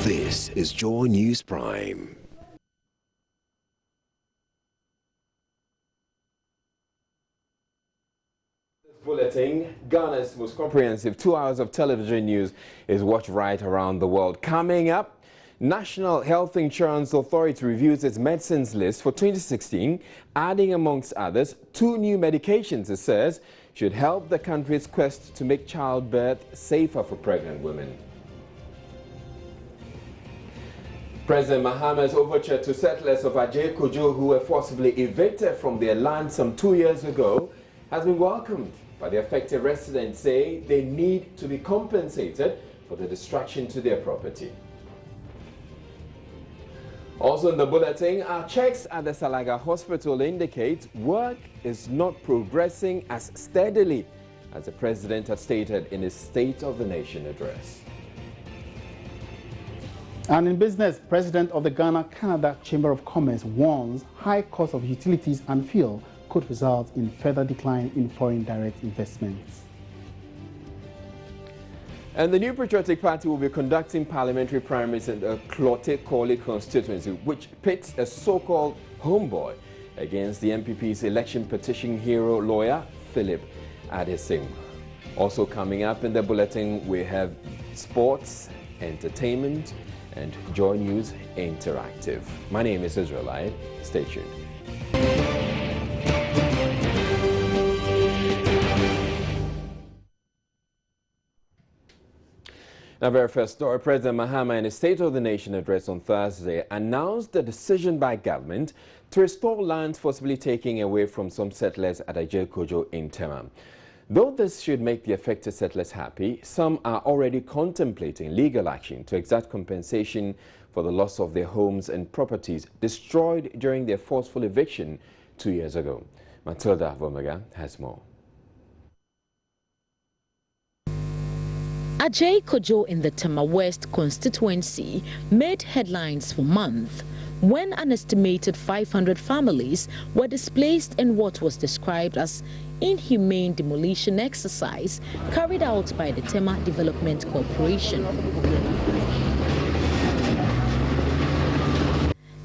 This is Joy News Prime. Bulletin, Ghana's most comprehensive 2 hours of television news is watched right around the world. Coming up, National Health Insurance Authority reviews its medicines list for 2016, adding amongst others 2 new medications it says should help the country's quest to make childbirth safer for pregnant women. President Mahama's overture to settlers of Ajay Kojo who were forcibly evicted from their land some 2 years ago has been welcomed. But the affected residents say they need to be compensated for the destruction to their property. Also in the bulletin, our checks at the Salaga Hospital indicate work is not progressing as steadily as the President had stated in his State of the Nation address. And in business, President of the Ghana-Canada Chamber of Commerce warns high cost of utilities and fuel could result in further decline in foreign direct investments. And the New Patriotic Party will be conducting parliamentary primaries in the Klote-Korle constituency, which pits a so-called homeboy against the MPP's election petition hero lawyer Philip Adesing. Also coming up in the bulletin, we have sports, entertainment, and Joy News Interactive. My name is Israelite. Stay tuned. Now, very first story, President Mahama in his State of the Nation address on Thursday announced the decision by government to restore land forcibly taken away from some settlers at Ajay Kojo in Tema. Though this should make the affected settlers happy, some are already contemplating legal action to exact compensation for the loss of their homes and properties destroyed during their forceful eviction 2 years ago. Matilda Vomaga has more. Ajay Kojo in the Tema West constituency made headlines for months when an estimated 500 families were displaced in what was described as inhumane demolition exercise carried out by the Tema Development Corporation.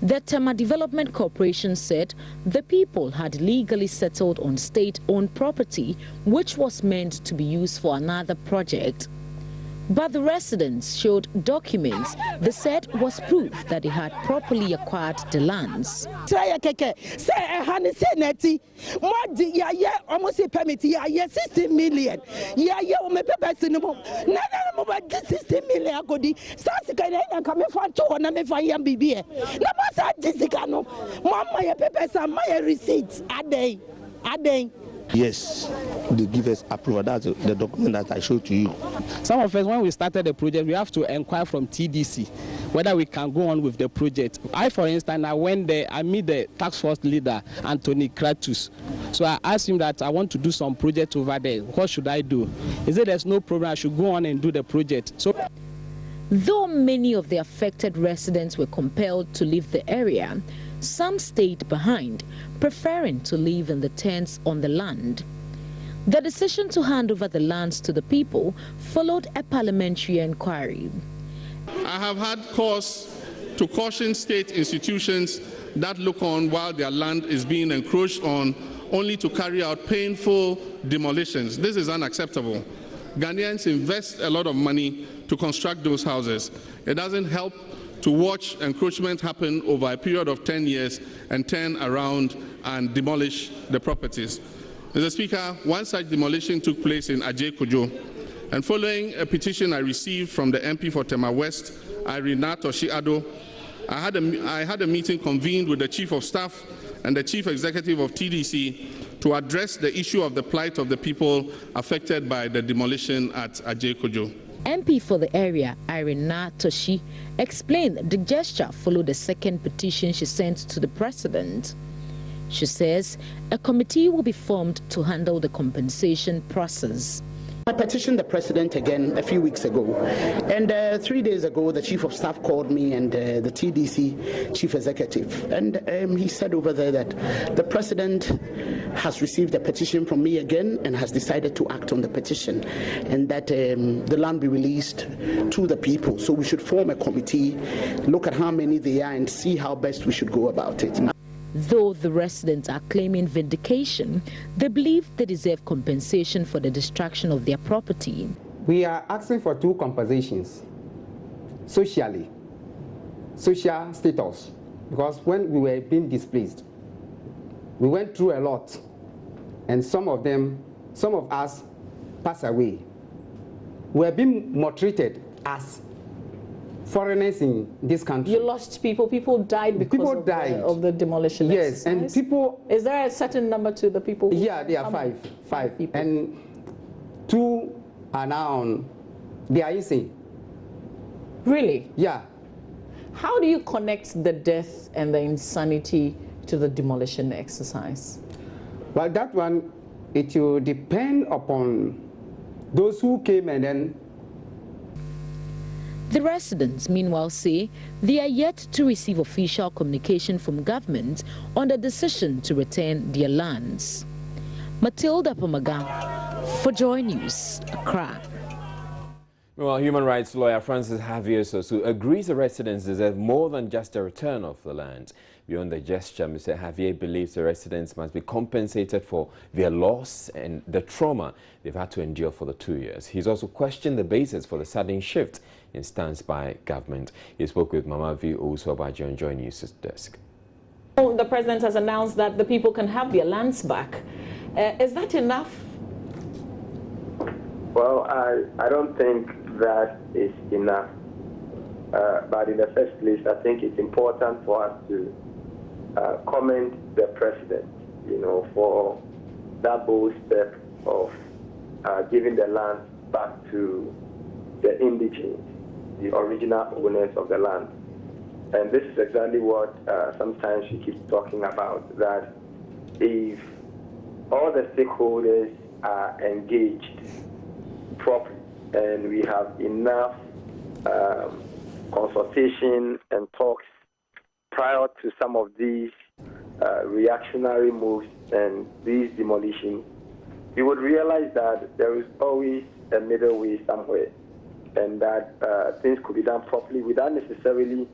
The Tema Development Corporation said the people had legally settled on state-owned property which was meant to be used for another project. But the residents showed documents they said was proof that they had properly acquired the lands. 60 million. Yes, they give us approval. That's the document that I showed to you. Some of us, when we started the project, we have to inquire from TDC whether we can go on with the project. I, for instance, I went there, I met the task force leader, Anthony Kratus. So I asked him that I want to do some project over there. What should I do? He said there's no problem, I should go on and do the project. So, though many of the affected residents were compelled to leave the area, some stayed behind, preferring to live in the tents on the land. The decision to hand over the lands to the people followed a parliamentary inquiry. I have had cause to caution state institutions that look on while their land is being encroached on only to carry out painful demolitions. This is unacceptable. Ghanaians invest a lot of money to construct those houses. It doesn't help to watch encroachment happen over a period of 10 years and turn around and demolish the properties. Mr. Speaker, one such demolition took place in Ajay Kojo, and following a petition I received from the MP for Tema West, Irina Toshiado, I had a meeting convened with the Chief of Staff and the Chief Executive of TDC to address the issue of the plight of the people affected by the demolition at Ajay Kojo. MP for the area, Irina Toshi, explained the gesture followed the second petition she sent to the President. She says a committee will be formed to handle the compensation process. I petitioned the president again a few weeks ago, and 3 days ago the chief of staff called me and the TDC chief executive, and he said over there that the president has received a petition from me again and has decided to act on the petition, and that the land be released to the people. So we should form a committee, look at how many they are, and see how best we should go about it. Though the residents are claiming vindication, they believe they deserve compensation for the destruction of their property. We are asking for two compensations. Social status, because when we were being displaced, we went through a lot, and some of us passed away. We are being maltreated as foreigners in this country. You lost people. People died because of the demolition exercise? And people... Is there a certain number to the people? Yeah, there are five people. And 2 are now they are insane. Really? Yeah. How do you connect the death and the insanity to the demolition exercise? Well, that one, it will depend upon those who came and then... The residents, meanwhile, say they are yet to receive official communication from government on the decision to return their lands. Matilda Pomaga for Joy News, Accra. Well, human rights lawyer Francis Javier Sosu agrees the residents deserve more than just a return of the land. Beyond the gesture, Mr. Javier believes the residents must be compensated for their loss and the trauma they've had to endure for the 2 years. He's also questioned the basis for the sudden shift in stance by government. He spoke with Mama V. Osuabaji on Joy News' desk. The president has announced that the people can have their lands back. Is that enough? Well, I don't think that is enough. But in the first place, I think it's important for us to commend the president, for that bold step of giving the land back to the indigenous, the original owners of the land. And this is exactly what sometimes we keep talking about, that if all the stakeholders are engaged properly and we have enough consultation and talks prior to some of these reactionary moves and these demolitions, you would realize that there is always a middle way somewhere, and that things could be done properly without necessarily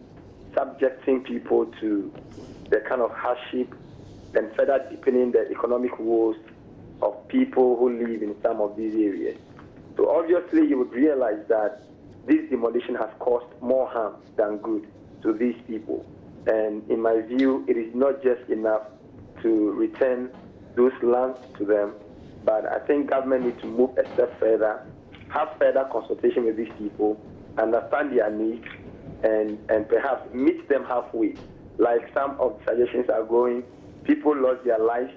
subjecting people to the kind of hardship and further deepening the economic woes of people who live in some of these areas. So obviously you would realize that this demolition has caused more harm than good to these people. And in my view, it is not just enough to return those lands to them, but I think government needs to move a step further, have further consultation with these people, understand their needs, and perhaps meet them halfway. Like some of the suggestions are going, people lost their lives,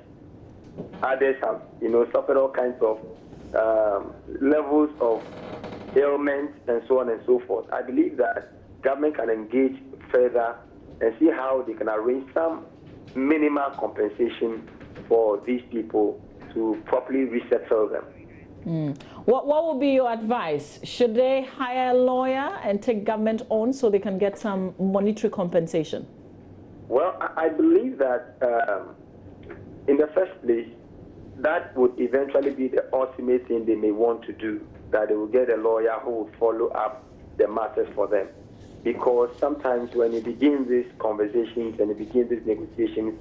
others have suffered all kinds of levels of ailments and so on and so forth. I believe that government can engage further and see how they can arrange some minimal compensation for these people to properly resettle them. What would be your advice? Should they hire a lawyer and take government on so they can get some monetary compensation? Well, I believe that in the first place, that would eventually be the ultimate thing they may want to do, that they will get a lawyer who will follow up the matters for them. Because sometimes when you begin these conversations and you begin these negotiations,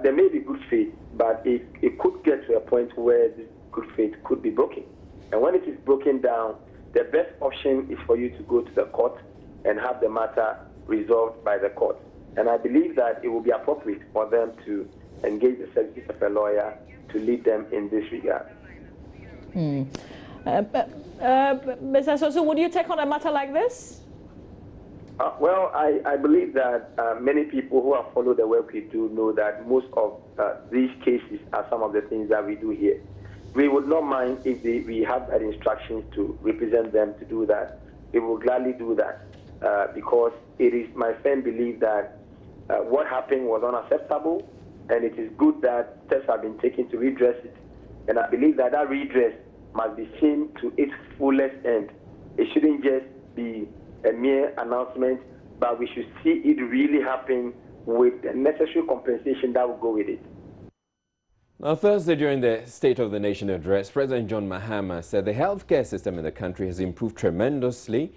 there may be good faith, but it could get to a point where this good faith could be broken. And when it is broken down, the best option is for you to go to the court and have the matter resolved by the court. And I believe that it will be appropriate for them to engage the services of a lawyer to lead them in this regard. Mr. Sosu, would you take on a matter like this? Well, I believe that many people who have followed the work we do know that most of these cases are some of the things that we do here. We would not mind if we have that instructions to represent them to do that. We will gladly do that because it is my firm belief that what happened was unacceptable, and it is good that steps have been taken to redress it. And I believe that that redress must be seen to its fullest end. It shouldn't just be a mere announcement, but we should see it really happen with the necessary compensation that will go with it. Now, Thursday, during the State of the Nation address, President John Mahama said the healthcare system in the country has improved tremendously.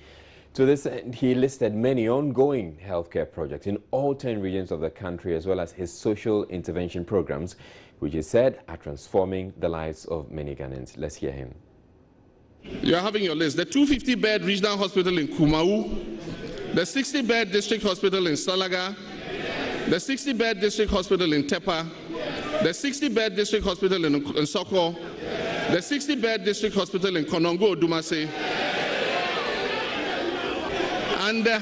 To this end, he listed many ongoing healthcare projects in all 10 regions of the country, as well as his social intervention programs, which he said are transforming the lives of many Ghanaians. Let's hear him. You're having your list. The 250-bed regional hospital in Kumau, the 60-bed district hospital in Salaga, the 60-bed district hospital in Tepa, the 60-bed district hospital in Soko, the 60-bed district hospital in Konongo, Dumase, and the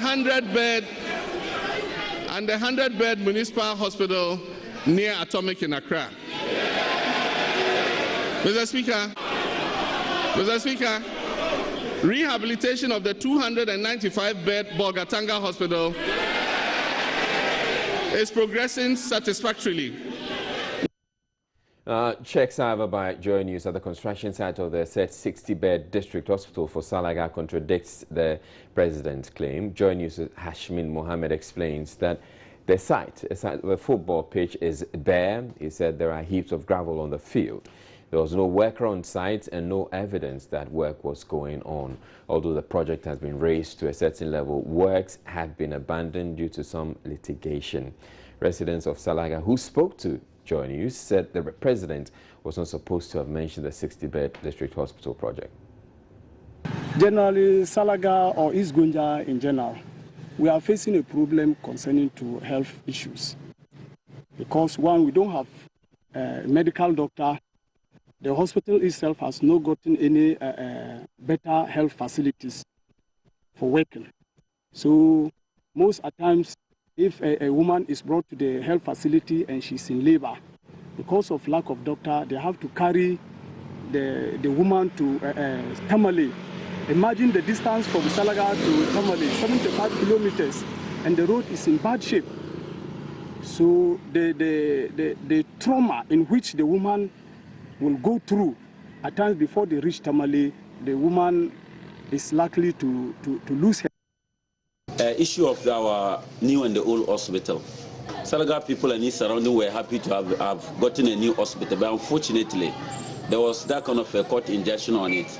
100-bed municipal hospital near Atomic in Accra. Mr. Speaker, rehabilitation of the 295-bed Bolgatanga Hospital is progressing satisfactorily. Checks, however, by Joy News at the construction site of the said 60-bed district hospital for Salaga contradicts the president's claim. Joy News' Hashmin Mohammed explains that the site, the football pitch, is bare. He said there are heaps of gravel on the field. There was no worker on site and no evidence that work was going on. Although the project has been raised to a certain level, works had been abandoned due to some litigation. Residents of Salaga who spoke to Joy News said the president was not supposed to have mentioned the 60-bed district hospital project. Generally, Salaga or East Gunja in general, we are facing a problem concerning to health issues. Because one, we don't have a medical doctor. The hospital itself has not gotten any better health facilities for working. So most at times, if a woman is brought to the health facility and she's in labor, because of lack of doctor, they have to carry the woman to Tamale. Imagine the distance from Salaga to Tamale, 75 kilometers, and the road is in bad shape. So the trauma in which the woman will go through, at times before they reach Tamale, the woman is likely to lose her. Issue of our new and the old hospital. Salaga people and its surrounding were happy to have gotten a new hospital, but unfortunately, there was that kind of a court injunction on it.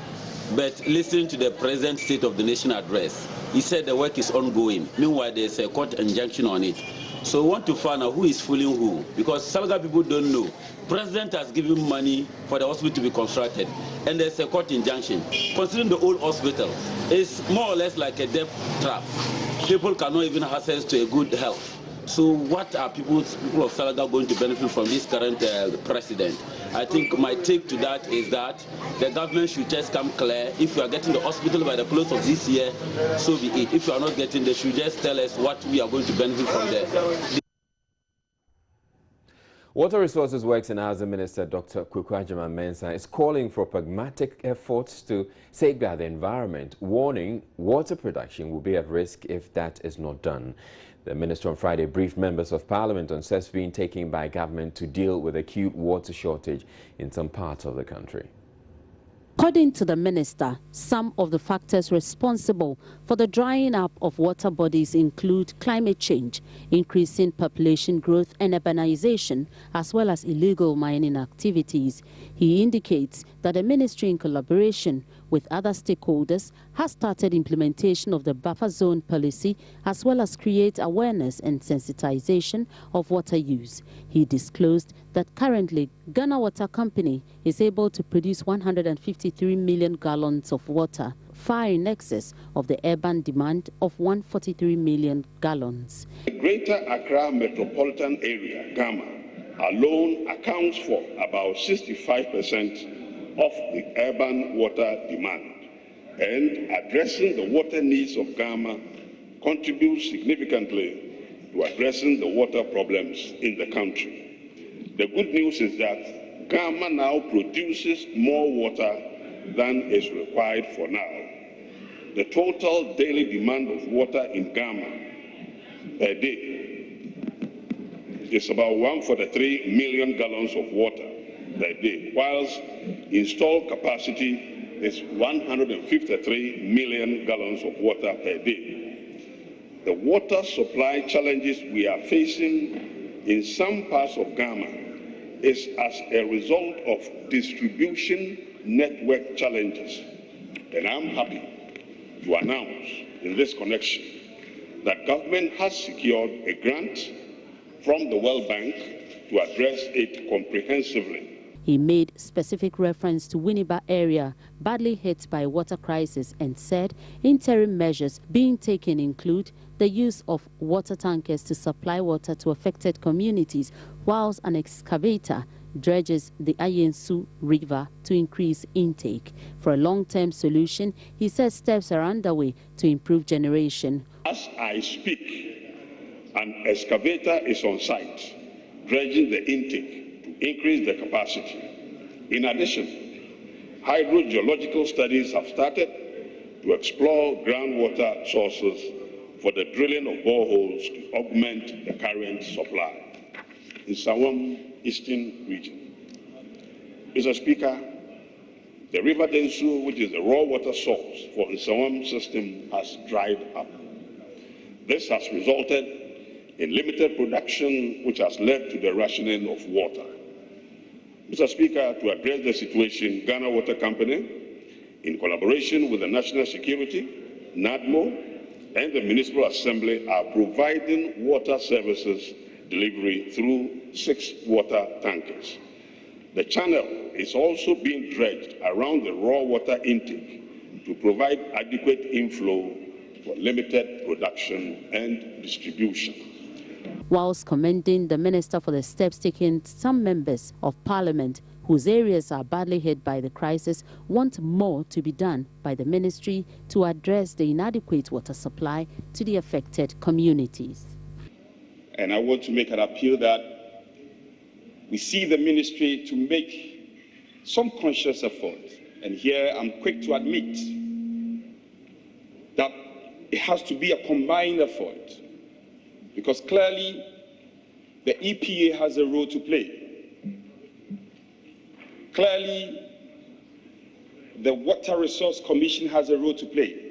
But listening to the President's State of the Nation address, he said the work is ongoing. Meanwhile, there's a court injunction on it. So we want to find out who is fooling who, because Salaga people don't know. President has given money for the hospital to be constructed, and there's a court injunction. Considering the old hospital, it's more or less like a debt trap. People cannot even have access to a good health. So what are people of Salaga going to benefit from this current president? I think my take to that is that the government should just come clear. If you are getting the hospital by the close of this year, so be it. If you are not getting, they should just tell us what we are going to benefit from there. Water Resources Works and Housing Minister Dr. Kwekwagyama Mensah is calling for pragmatic efforts to safeguard the environment, warning water production will be at risk if that is not done. The minister on Friday briefed members of Parliament on steps being taken by government to deal with acute water shortage in some parts of the country. According to the minister, some of the factors responsible for the drying up of water bodies include climate change, increasing population growth and urbanization, as well as illegal mining activities. He indicates that the ministry, in collaboration with other stakeholders, has started implementation of the buffer zone policy, as well as create awareness and sensitization of water use. He disclosed that currently Ghana Water Company is able to produce 153 million gallons of water, far in excess of the urban demand of 143 million gallons. The Greater Accra metropolitan area, GAMA, alone accounts for about 65% of the urban water demand, and addressing the water needs of GAMA contributes significantly to addressing the water problems in the country. The good news is that GAMA now produces more water than is required for now. The total daily demand of water in GAMA per day is about 143 million gallons of water, per day, whilst installed capacity is 153 million gallons of water per day. The water supply challenges we are facing in some parts of Ghana is as a result of distribution network challenges. And I'm happy to announce in this connection that government has secured a grant from the World Bank to address it comprehensively. He made specific reference to Winneba area badly hit by water crisis and said interim measures being taken include the use of water tankers to supply water to affected communities, whilst an excavator dredges the Ayensu River to increase intake. For a long-term solution, he says steps are underway to improve generation. As I speak, an excavator is on site, dredging the intake to increase the capacity. In addition, hydrogeological studies have started to explore groundwater sources for the drilling of boreholes to augment the current supply in Sawam Eastern region. Mr. Speaker, the River Densu, which is the raw water source for the Sawam system, has dried up. This has resulted in limited production, which has led to the rationing of water. Mr. Speaker, to address the situation, Ghana Water Company, in collaboration with the National Security, NADMO, and the Municipal Assembly, are providing water services delivery through 6 water tankers. The channel is also being dredged around the raw water intake to provide adequate inflow for limited production and distribution. Whilst commending the minister for the steps taken, some members of parliament whose areas are badly hit by the crisis want more to be done by the ministry to address the inadequate water supply to the affected communities. And I want to make an appeal that we see the ministry to make some conscious effort. And here I'm quick to admit that it has to be a combined effort, because clearly the EPA has a role to play. Clearly, the Water Resource Commission has a role to play.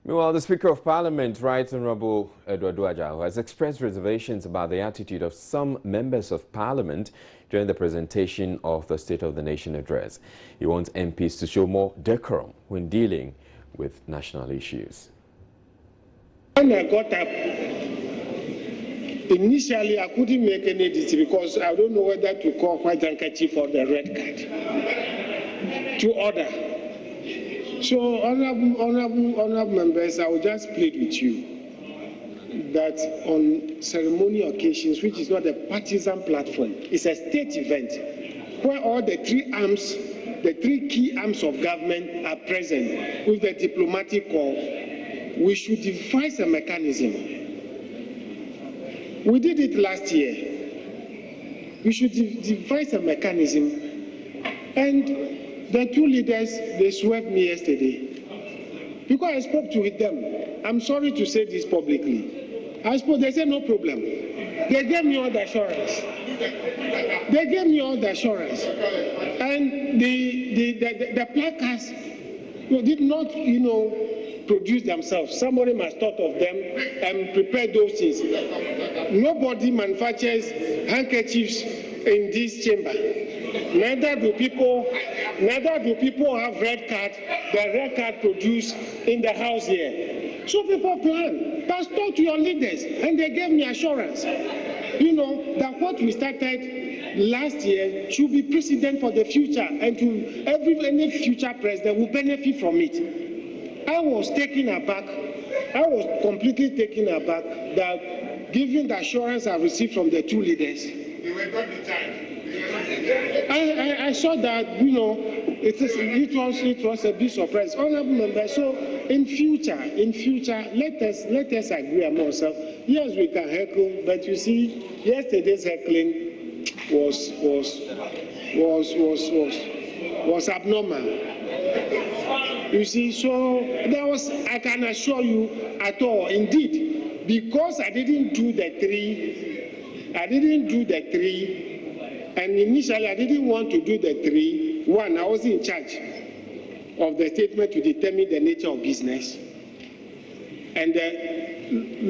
Meanwhile, the Speaker of Parliament, Right Honourable Edward Duajahu, has expressed reservations about the attitude of some members of Parliament during the presentation of the State of the Nation address. He wants MPs to show more decorum when dealing with national issues. When I got up, initially I couldn't make any decision because I don't know whether to call white handkerchief or the red card to order. So, honorable members, I will just plead with you that on ceremonial occasions, which is not a partisan platform, it's a state event where all the 3 arms, the 3 key arms of government are present with the diplomatic corps. We should devise a mechanism. We did it last year. We should devise a mechanism. And the 2 leaders, they swerved me yesterday because I spoke to them. I'm sorry to say this publicly. I spoke, they said no problem. They gave me all the assurance. They gave me all the assurance. And the placards did not, produce themselves. Somebody must thought of them and prepare those things. Nobody manufactures handkerchiefs in this chamber. Neither do people have red card, the red card produced in the house here. So people plan. But talk to your leaders, and they gave me assurance. That what we started last year should be precedent for the future, and to any future president will benefit from it. I was taken aback. I was completely taken aback that, given the assurance I received from the 2 leaders, I saw that it was a big surprise. Honorable members, so in future, let us agree among ourselves. Yes, we can heckle, but you see, yesterday's heckling was abnormal. You see, so I can assure you at all, indeed, because I didn't do the 3 I didn't do the 3, and initially I didn't want to do the 3. One, I was in charge of the statement to determine the nature of business. And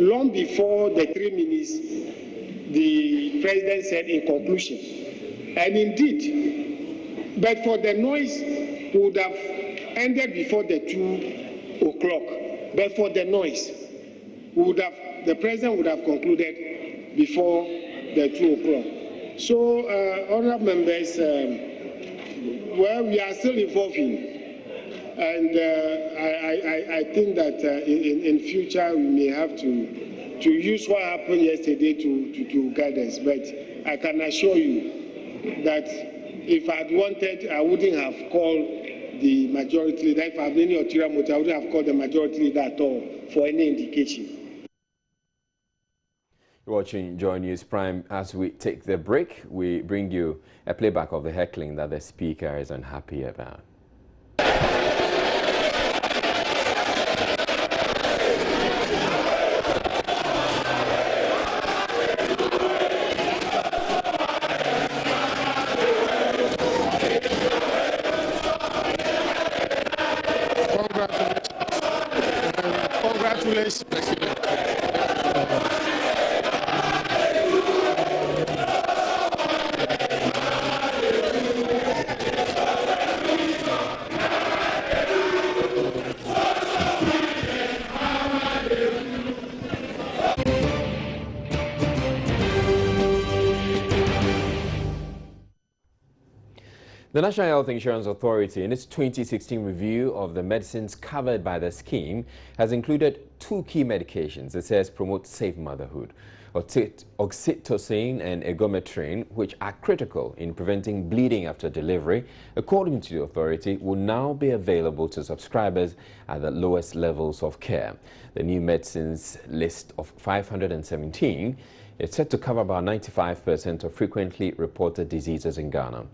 long before the 3 minutes, the president said in conclusion, and indeed, but for the noise, we would have ended before the 2 o'clock. But for the noise, the president would have concluded before the 2 o'clock. So, honorable members, well, we are still evolving. And I think that in future we may have to use what happened yesterday to guide us. But I can assure you that if I'd wanted, I wouldn't have called the majority leader. If I had any ulterior motive, I wouldn't have called the majority leader at all for any indication. You're watching Joy News Prime. As we take the break, we bring you a playback of the heckling that the speaker is unhappy about. Congratulations, President. The National Health Insurance Authority, in its 2016 review of the medicines covered by the scheme, has included 2 key medications it says promote safe motherhood: oxytocin and ergometrine, which are critical in preventing bleeding after delivery, according to the authority, will now be available to subscribers at the lowest levels of care. The new medicines list of 517 is set to cover about 95% of frequently reported diseases in Ghana.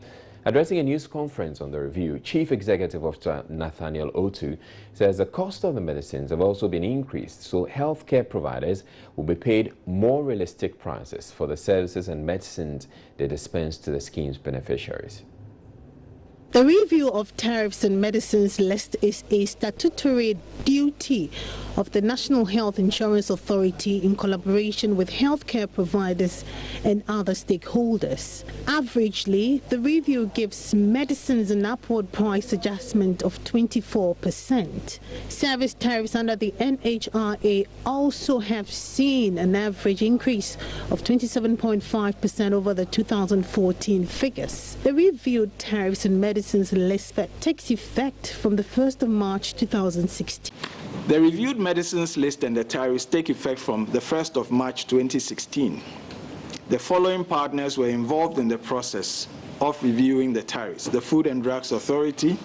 Addressing a news conference on the review, Chief Executive Officer Nathaniel Otu says the cost of the medicines have also been increased, so healthcare providers will be paid more realistic prices for the services and medicines they dispense to the scheme's beneficiaries. The review of tariffs and medicines list is a statutory duty of the National Health Insurance Authority in collaboration with healthcare providers and other stakeholders. Averagely, the review gives medicines an upward price adjustment of 24%. Service tariffs under the NHRA also have seen an average increase of 27.5% over the 2014 figures. The reviewed tariffs and medicines list that takes effect from the 1st of March 2016. The reviewed medicines list and the tariffs take effect from the 1st of March 2016. The following partners were involved in the process of reviewing the tariffs: the Food and Drugs Authority,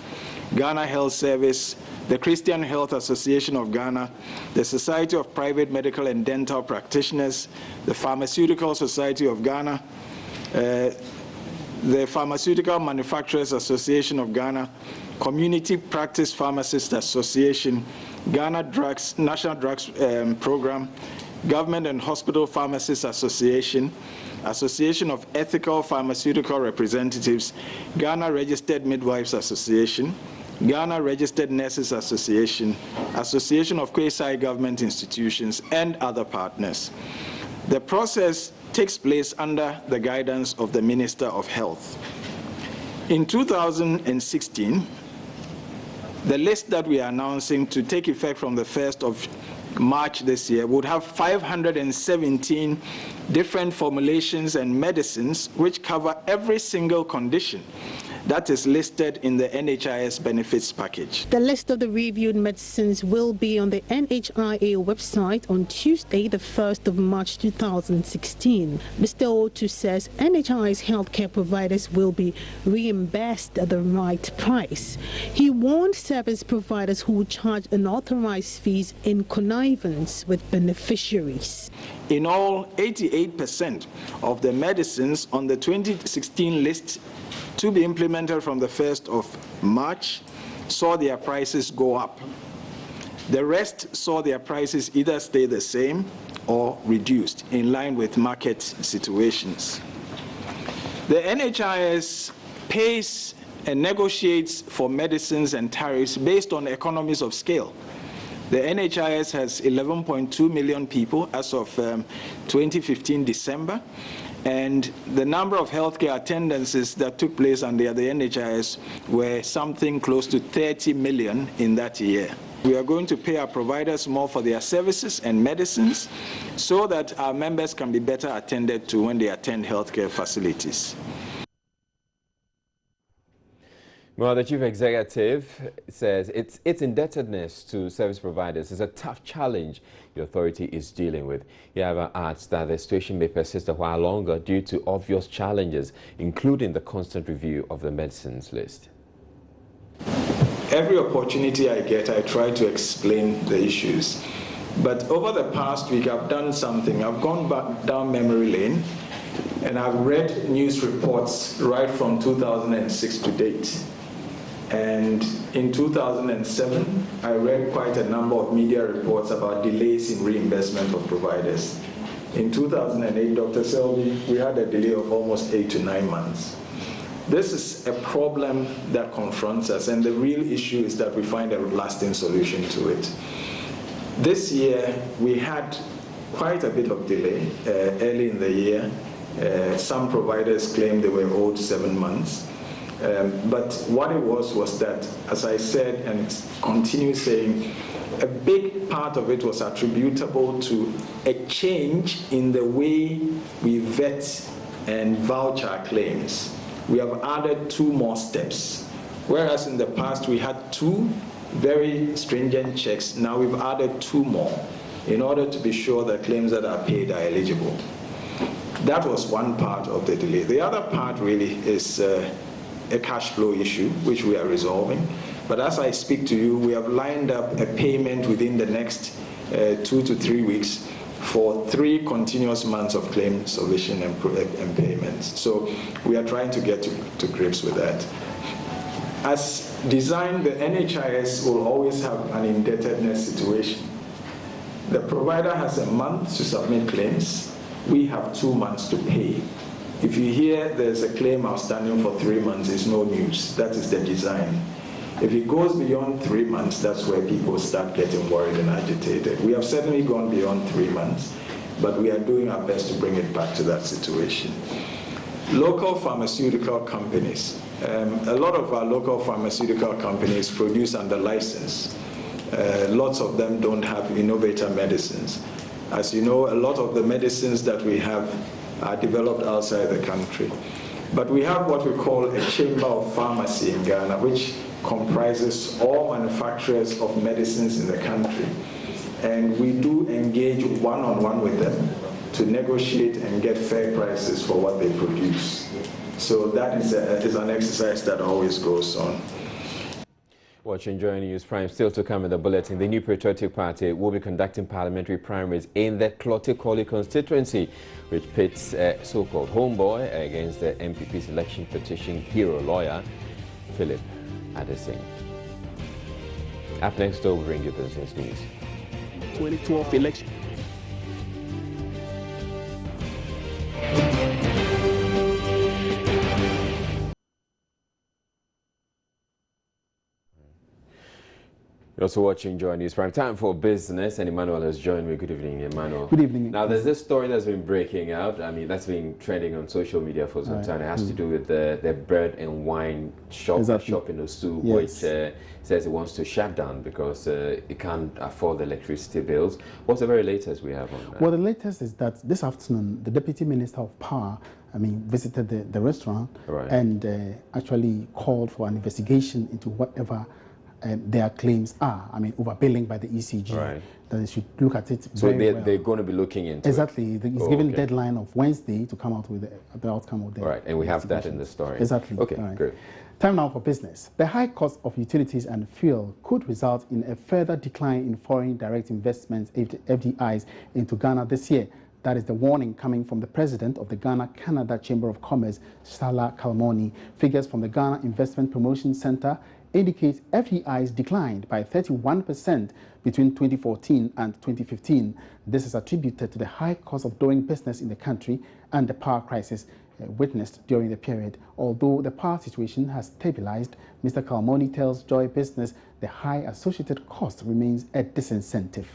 Ghana Health Service, the Christian Health Association of Ghana, the Society of Private Medical and Dental Practitioners, the Pharmaceutical Society of Ghana, the Pharmaceutical Manufacturers Association of Ghana, Community Practice Pharmacists Association, Ghana National Drugs Program, Government and Hospital Pharmacists Association, Association of Ethical Pharmaceutical Representatives, Ghana Registered Midwives Association, Ghana Registered Nurses Association, Association of Quasi-Government Institutions, and other partners. The process takes place under the guidance of the Minister of Health. In 2016, the list that we are announcing to take effect from the 1st of March this year would have 517 different formulations and medicines which cover every single condition that is listed in the NHIS benefits package. The list of the reviewed medicines will be on the NHRA website on Tuesday, the 1st of March 2016. Mr. Otu says NHIS healthcare providers will be reimbursed at the right price. He warned service providers who would charge unauthorized fees in connivance with beneficiaries. In all, 88% of the medicines on the 2016 list to be implemented from the 1st of March saw their prices go up. The rest saw their prices either stay the same or reduced in line with market situations. The NHIS pays and negotiates for medicines and tariffs based on economies of scale. The NHIS has 11.2 million people as of 2015 December, and the number of healthcare attendances that took place under the NHIS were something close to 30 million in that year. We are going to pay our providers more for their services and medicines so that our members can be better attended to when they attend healthcare facilities. Well, the chief executive says its indebtedness to service providers is a tough challenge the authority is dealing with. He however adds that the situation may persist a while longer due to obvious challenges, including the constant review of the medicines list. Every opportunity I get, I try to explain the issues. But over the past week, I've done something. I've gone back down memory lane, and I've read news reports right from 2006 to date. And in 2007, I read quite a number of media reports about delays in reimbursement of providers. In 2008, Dr. Selby, we had a delay of almost 8 to 9 months. This is a problem that confronts us, and the real issue is that we find a lasting solution to it. This year, we had quite a bit of delay early in the year. Some providers claimed they were owed 7 months. But what it was that, as I said and continue saying, a big part of it was attributable to a change in the way we vet and vouch our claims. We have added 2 more steps. Whereas in the past we had 2 very stringent checks, now we've added 2 more in order to be sure that claims that are paid are eligible. That was one part of the delay. The other part really is a cash flow issue, which we are resolving. But as I speak to you, we have lined up a payment within the next 2 to 3 weeks for 3 continuous months of claim submission and payments. So we are trying to get to grips with that. As designed, the NHIS will always have an indebtedness situation. The provider has a month to submit claims. We have 2 months to pay. If you hear there's a claim outstanding for 3 months, it's no news. That is the design. If it goes beyond 3 months, that's where people start getting worried and agitated. We have certainly gone beyond 3 months, but we are doing our best to bring it back to that situation. Local pharmaceutical companies. A lot of our local pharmaceutical companies produce under license. Lots of them don't have innovator medicines. As you know, a lot of the medicines that we have are developed outside the country. But we have what we call a chamber of pharmacy in Ghana, which comprises all manufacturers of medicines in the country. And we do engage one-on-one with them to negotiate and get fair prices for what they produce. So that is an exercise that always goes on. Watching Joy News Prime, still to come in the bulletin. The New Patriotic Party will be conducting parliamentary primaries in the Klotikoli constituency, which pits a so-called homeboy against the MPP's election petition hero lawyer, Philip Adesing. Up next, we'll bring you business news. 2012 election. You're also watching Joy News Prime. Time for business, and Emmanuel has joined me. Good evening, Emmanuel. Good evening. Now, there's this story that's been breaking out. I mean, that's been trending on social media for some time. It has to do with the bread and wine shop, shop in Osu, which says it wants to shut down because it can't afford the electricity bills. What's the very latest we have on that? Well, the latest is that this afternoon, the Deputy Minister of Power, visited the restaurant and actually called for an investigation into whatever their claims are. Overbilling by the ECG. That they should look at it. So they're going to be looking into it. It's given deadline of Wednesday to come out with the outcome of the and we have that in the story. Exactly. Okay, great. Time now for business. The high cost of utilities and fuel could result in a further decline in foreign direct investments, FDIs, into Ghana this year. That is the warning coming from the president of the Ghana-Canada Chamber of Commerce, Salah Kalmoni. Figures from the Ghana Investment Promotion Center indicates FDIs declined by 31% between 2014 and 2015. This is attributed to the high cost of doing business in the country and the power crisis witnessed during the period. Although the power situation has stabilized, Mr. Kalmoni tells Joy Business the high associated cost remains a disincentive.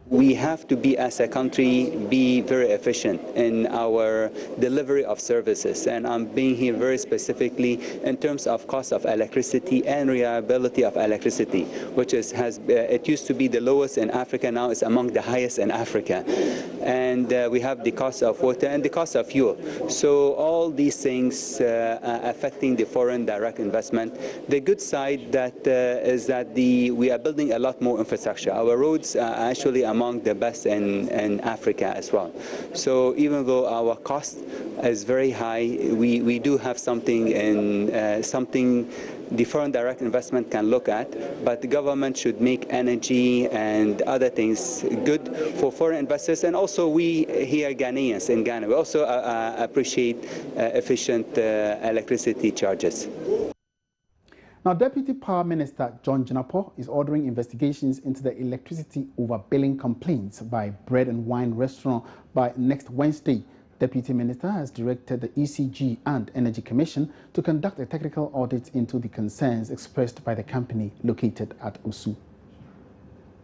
We have to be, as a country, be very efficient in our delivery of services. And I'm being here very specifically in terms of cost of electricity and reliability of electricity, which it used to be the lowest in Africa, now it's among the highest in Africa. And we have the cost of water and the cost of fuel. So all these things affecting the foreign direct investment. The good side is that we are building a lot more infrastructure. Our roads are actually among the best in Africa as well. So even though our cost is very high, we do have something the foreign direct investment can look at, but the government should make energy and other things good for foreign investors. And also we here Ghanaians in Ghana, we also appreciate efficient electricity charges. Now, Deputy Power Minister John Jinapor is ordering investigations into the electricity overbilling complaints by Bread and Wine Restaurant by next Wednesday. Deputy Minister has directed the ECG and Energy Commission to conduct a technical audit into the concerns expressed by the company located at Osu.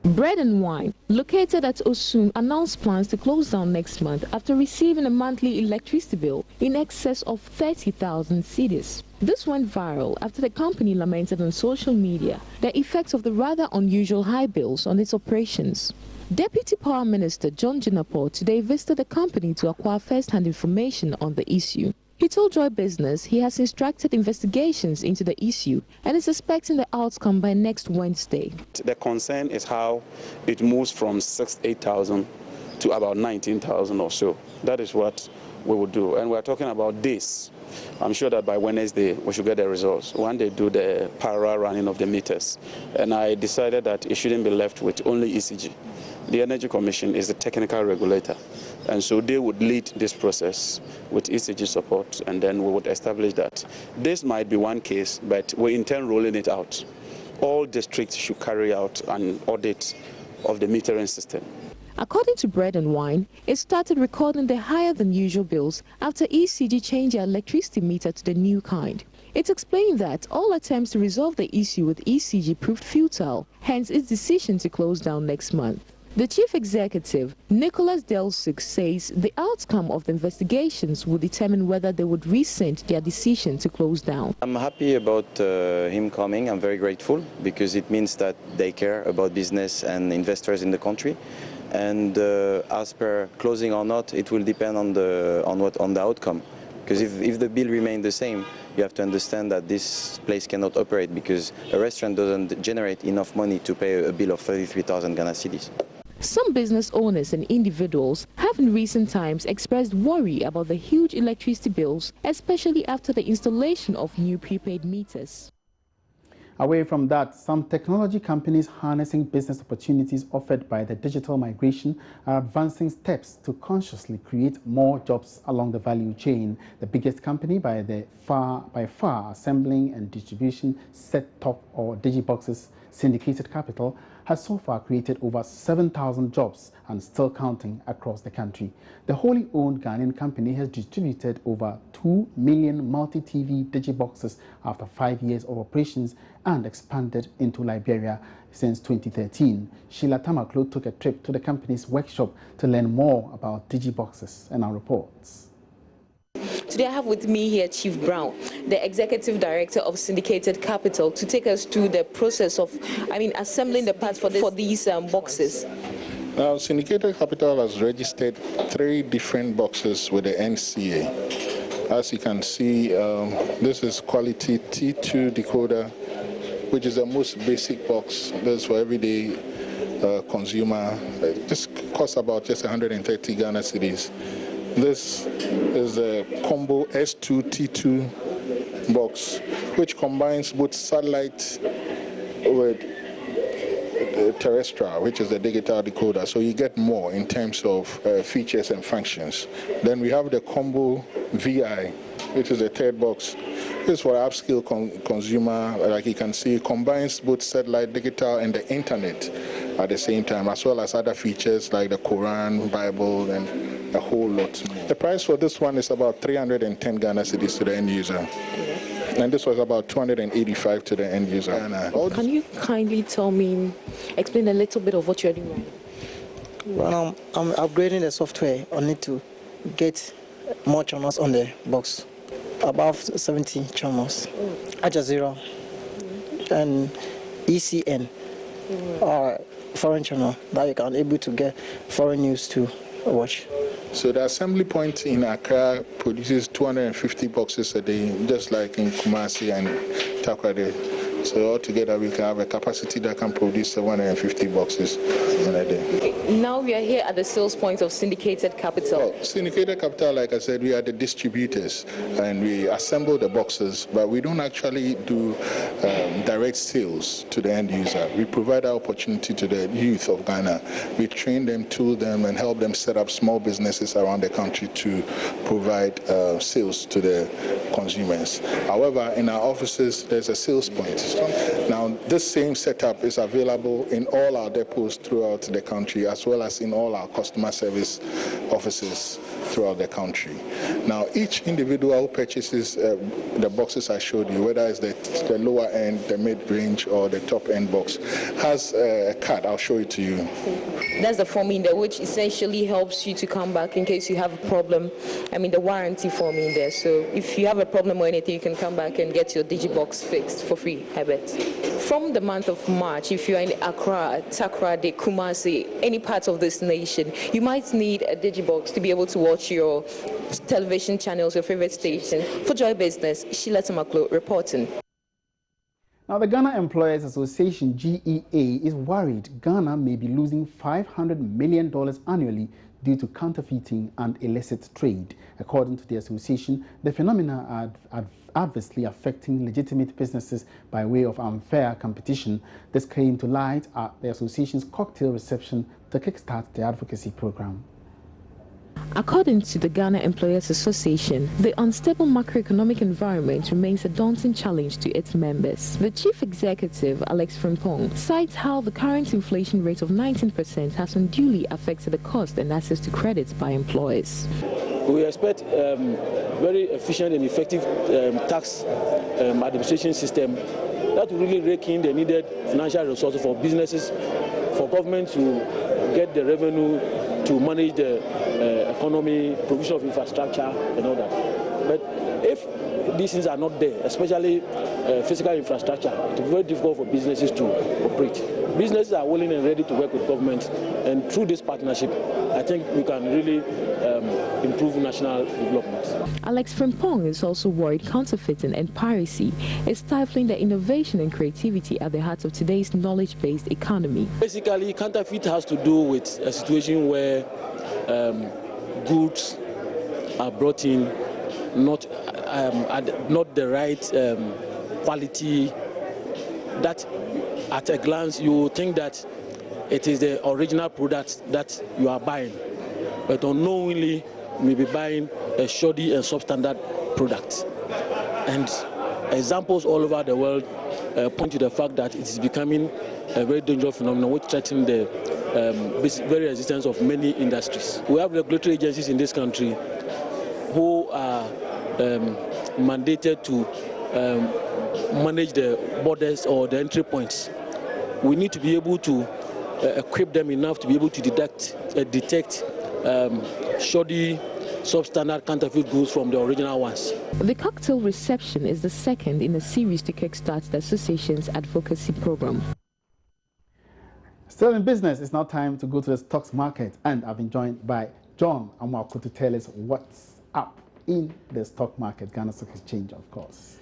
Bread and Wine, located at Osun, announced plans to close down next month after receiving a monthly electricity bill in excess of 30,000 cedis. This went viral after the company lamented on social media the effects of the rather unusual high bills on its operations. Deputy Power Minister John Jinapor today visited the company to acquire first-hand information on the issue. He told Joy Business he has instructed investigations into the issue and is expecting the outcome by next Wednesday. The concern is how it moves from 8,000 to about 19,000 or so. That is what we will do. And we're talking about this. I'm sure that by Wednesday we should get the results when they do the parallel running of the meters. And I decided that it shouldn't be left with only ECG. The Energy Commission is the technical regulator, and so they would lead this process with ECG support, and then we would establish that. This might be one case, but we intend rolling it out. All districts should carry out an audit of the metering system. According to Bread and Wine, it started recording the higher-than-usual bills after ECG changed their electricity meter to the new kind. It explained that all attempts to resolve the issue with ECG proved futile, hence its decision to close down next month. The chief executive, Nicholas Delsuk, says the outcome of the investigations will determine whether they would rescind their decision to close down. I'm happy about him coming. I'm very grateful because it means that they care about business and investors in the country. And as per closing or not, it will depend on the outcome. Because if the bill remains the same, you have to understand that this place cannot operate because a restaurant doesn't generate enough money to pay a bill of 33,000 Ghana cedis. Some business owners and individuals have in recent times expressed worry about the huge electricity bills, especially after the installation of new prepaid meters. Away from that, some technology companies harnessing business opportunities offered by the digital migration are advancing steps to consciously create more jobs along the value chain. The biggest company by far assembling and distribution set-top or digiboxes, Syndicated Capital, has so far created over 7,000 jobs and still counting across the country. The wholly owned Ghanaian company has distributed over 2 million multi-TV digiboxes after 5 years of operations and expanded into Liberia since 2013. Sheila Tamaklo took a trip to the company's workshop to learn more about digiboxes and our reports. Today I have with me here Chief Brown, the Executive Director of Syndicated Capital, to take us through the process of, assembling the parts for these boxes. Now, Syndicated Capital has registered 3 different boxes with the NCA. As you can see, this is quality T2 decoder, which is the most basic box. This is for everyday consumer. This costs about just 130 Ghana cedis. This is a combo S2 T2 box, which combines both satellite with terrestrial, which is the digital decoder. So you get more in terms of features and functions. Then we have the combo VI, which is the third box. This is for upscale consumer, like you can see, combines both satellite, digital, and the internet at the same time, as well as other features like the Quran, Bible, and a whole lot more. The price for this one is about 310 Ghana cedis to the end user. And this was about 285 to the end user. Can you kindly explain a little bit of what you're doing right now? Well, I'm upgrading the software on it to get more channels on the box. Above 70 channels. Al Jazeera and ECN are foreign channel that you can able to get foreign news to watch. So the assembly point in Accra produces 250 boxes a day, just like in Kumasi and Takoradi. So altogether we can have a capacity that can produce 150 boxes in a day. Now we are here at the sales point of Syndicated Capital. Well, Syndicated Capital, like I said, we are the distributors and we assemble the boxes, but we don't actually do direct sales to the end user. We provide our opportunity to the youth of Ghana. We train them, tool them, and help them set up small businesses around the country to provide sales to the consumers. However, in our offices, there's a sales point. Now, this same setup is available in all our depots throughout the country, as well as in all our customer service offices throughout the country. Now, each individual who purchases the boxes I showed you, whether it's the lower end, the mid-range, or the top-end box, has a card. I'll show it to you. That's the form in there, which essentially helps you to come back in case you have a problem. I mean, the warranty form in there. So if you have a problem or anything, you can come back and get your Digibox fixed for free, I bet. From the month of March, if you're in Accra, Takoradi, Kumasi, any part of this nation, you might need a Digibox to be able to watch your television channels, your favorite station. For Joy Business, Sheila Tamaklo reporting. Now, the Ghana Employers Association, GEA, is worried Ghana may be losing $500 million annually due to counterfeiting and illicit trade. According to the association, the phenomena are adversely affecting legitimate businesses by way of unfair competition. This came to light at the association's cocktail reception to kickstart the advocacy program. According to the Ghana Employers Association, the unstable macroeconomic environment remains a daunting challenge to its members. The chief executive, Alex Frimpong, cites how the current inflation rate of 19% has unduly affected the cost and access to credit by employers. We expect very efficient and effective tax administration system that will really rake in the needed financial resources for businesses, for government to get the revenue to manage the economy, provision of infrastructure and all that. But if these things are not there, especially physical infrastructure, it will be very difficult for businesses to operate. Businesses are willing and ready to work with government, and through this partnership, I think we can really improve national development. Alex Frimpong is also worried counterfeiting and piracy is stifling the innovation and creativity at the heart of today's knowledge-based economy. Basically, counterfeit has to do with a situation where goods are brought in not the right quality, that at a glance you think that it is the original product that you are buying, but unknowingly you may be buying a shoddy and substandard product. And examples all over the world point to the fact that it is becoming a very dangerous phenomenon which threatens the very existence of many industries. We have regulatory agencies in this country who are mandated to manage the borders or the entry points. We need to be able to equip them enough to be able to detect shoddy, substandard counterfeit goods from the original ones. The cocktail reception is the second in a series to kickstart the association's advocacy program. Still in business, it's now time to go to the stocks market, and I've been joined by John Amwako to tell us what's up in the stock market, Ghana Stock Exchange, of course.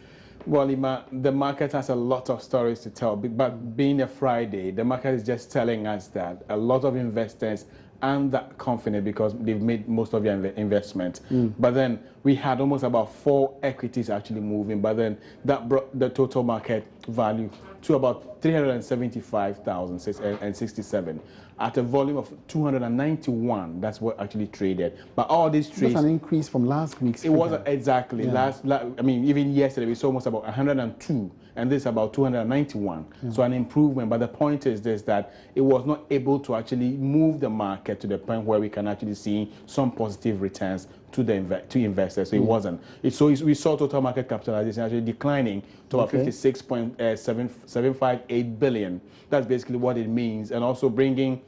Well, Ima, the market has a lot of stories to tell, but being a Friday, the market is just telling us that a lot of investors aren't that confident because they've made most of their investment. But then we had almost about 4 equities actually moving, but then that brought the total market value to about 375,067 at a volume of 291. That's what actually traded. But all these trades, that's an increase from last week's. It wasn't exactly. Yeah. I mean, even yesterday we saw almost about 102, and this is about 291. Yeah. So an improvement. But the point is this: that it was not able to actually move the market to the point where we can actually see some positive returns to the investors. So it wasn't. So we saw total market capitalization actually declining to about 56.758 billion. That's basically what it means, and also bringing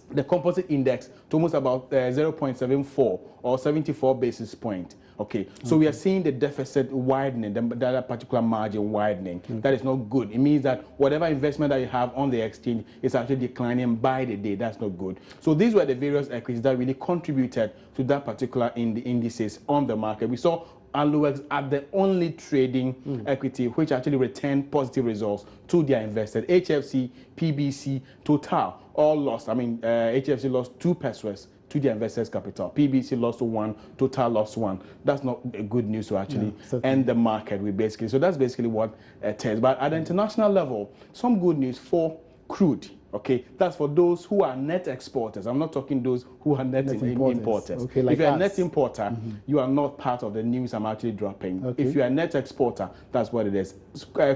the composite index to almost about 0.74 or 74 basis point. Okay, so we are seeing the deficit widening, that particular margin widening. That is not good. It means that whatever investment that you have on the exchange is actually declining by the day. That's not good. So these were the various equities that really contributed to that particular indices on the market. We saw Aluex at the only trading equity which actually returned positive results to their investors. HFC, PBC, Total all lost. I mean, HFC lost 2 pesos to the investors' capital. PBC lost 1, Total lost 1. That's not good news to actually end the market with basically. So that's basically what it is. But at the international level, some good news for crude. Okay, that's for those who are net exporters. I'm not talking those who are net importers. Okay, like if you're a net importer, you are not part of the news I'm actually dropping. Okay. If you're a net exporter, that's what it is.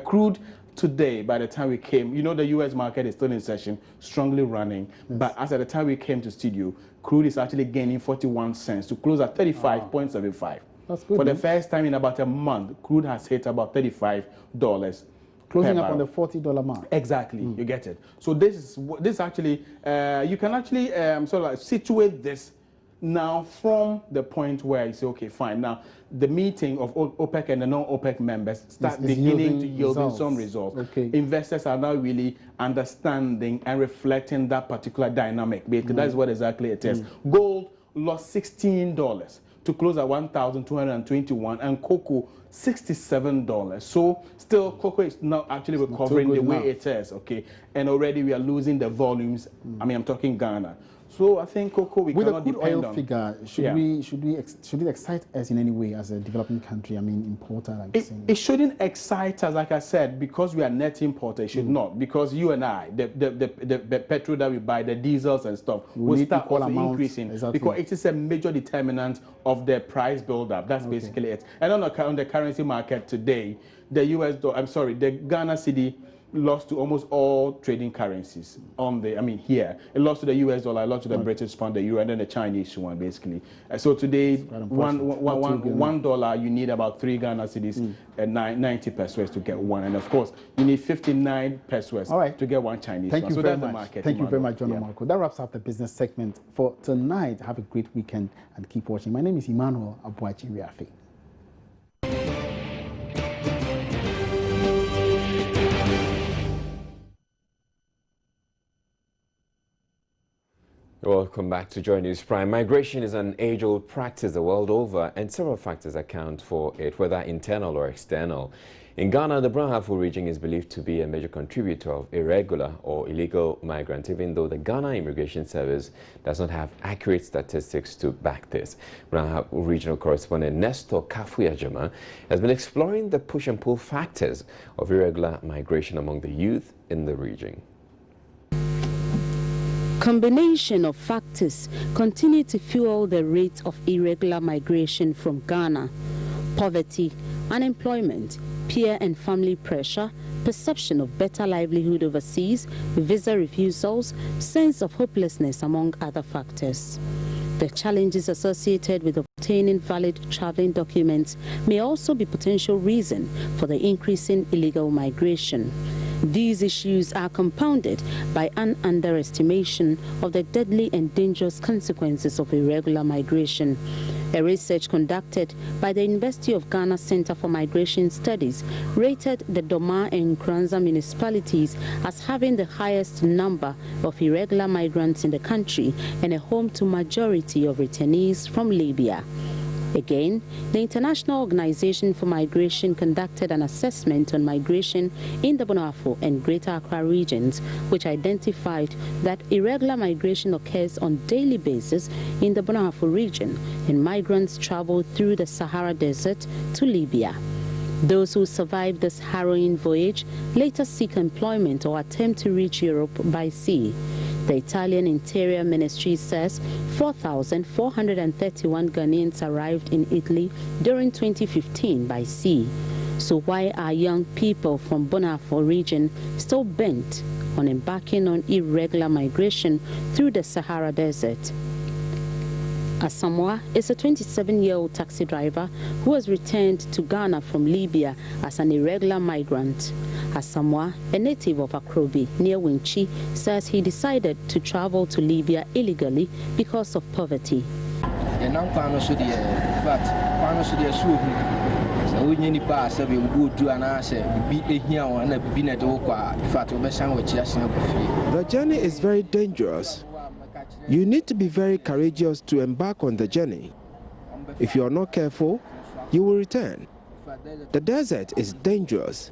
Crude today, by the time we came, you know the U.S. market is still in session, strongly running. Yes. But as at the time we came to studio, crude is actually gaining 41 cents to close at 35.75. That's good. For the first time in about a month, crude has hit about $35. Closing up on the $40 mark. Exactly, you get it. So this actually, you can actually sort of like situate this now from the point where you say, okay, fine. Now the meeting of OPEC and the non-OPEC members start beginning to yield some results. Okay. Investors are now really understanding and reflecting that particular dynamic. Because that's what exactly it is. Gold lost $16 to close at 1,221, and cocoa $67. So still, cocoa is not actually recovering the way it is, okay? And already we are losing the volumes. I mean, I'm talking Ghana. So I think cocoa we cannot depend on. With the crude oil figure, should it excite us in any way as a developing country? I mean, importer. Like it shouldn't excite us, like I said, because we are net importer. It should not, because you and I, the petrol that we buy, the diesels and stuff, will start also increasing because it is a major determinant of the price build-up. That's basically it. And on the currency market today, the US dollar, I'm sorry, the Ghana cedi lost to almost all trading currencies here. It lost to the US dollar, it lost to the British pound, the euro, and then the Chinese one, basically. So today, $1, you need about 3 Ghana cedis and 90 pesos to get 1. And of course, you need 59 pesos to get 1 Chinese one. So that's the market. Thank you very much, John Marco. That wraps up the business segment for tonight. Have a great weekend and keep watching. My name is Emmanuel Abuachi-Riafe. Welcome back to Joy News Prime. Migration is an age-old practice the world over, and several factors account for it, whether internal or external. In Ghana, the Brahafo region is believed to be a major contributor of irregular or illegal migrants, even though the Ghana Immigration Service does not have accurate statistics to back this. Brahafo regional correspondent Nestor Kafuyajama has been exploring the push and pull factors of irregular migration among the youth in the region. Combination of factors continue to fuel the rate of irregular migration from Ghana. Poverty, unemployment, peer and family pressure, perception of better livelihood overseas, visa refusals, sense of hopelessness, among other factors. The challenges associated with obtaining valid traveling documents may also be potential reason for the increase in illegal migration. These issues are compounded by an underestimation of the deadly and dangerous consequences of irregular migration. A research conducted by the University of Ghana Center for Migration Studies rated the Doma and Kranza municipalities as having the highest number of irregular migrants in the country and a home to majority of returnees from Libya. Again, the International Organization for Migration conducted an assessment on migration in the Bonafo and Greater Accra regions, which identified that irregular migration occurs on a daily basis in the Bonafo region, and migrants travel through the Sahara Desert to Libya. Those who survive this harrowing voyage later seek employment or attempt to reach Europe by sea. The Italian Interior Ministry says 4,431 Ghanaians arrived in Italy during 2015 by sea. So why are young people from Bonafo region still bent on embarking on irregular migration through the Sahara Desert? Asamoah is a 27-year-old taxi driver who was returned to Ghana from Libya as an irregular migrant. Asamoah, a native of Akrobi near Winchi, says he decided to travel to Libya illegally because of poverty. The journey is very dangerous. You need to be very courageous to embark on the journey. If you are not careful, you will return. The desert is dangerous.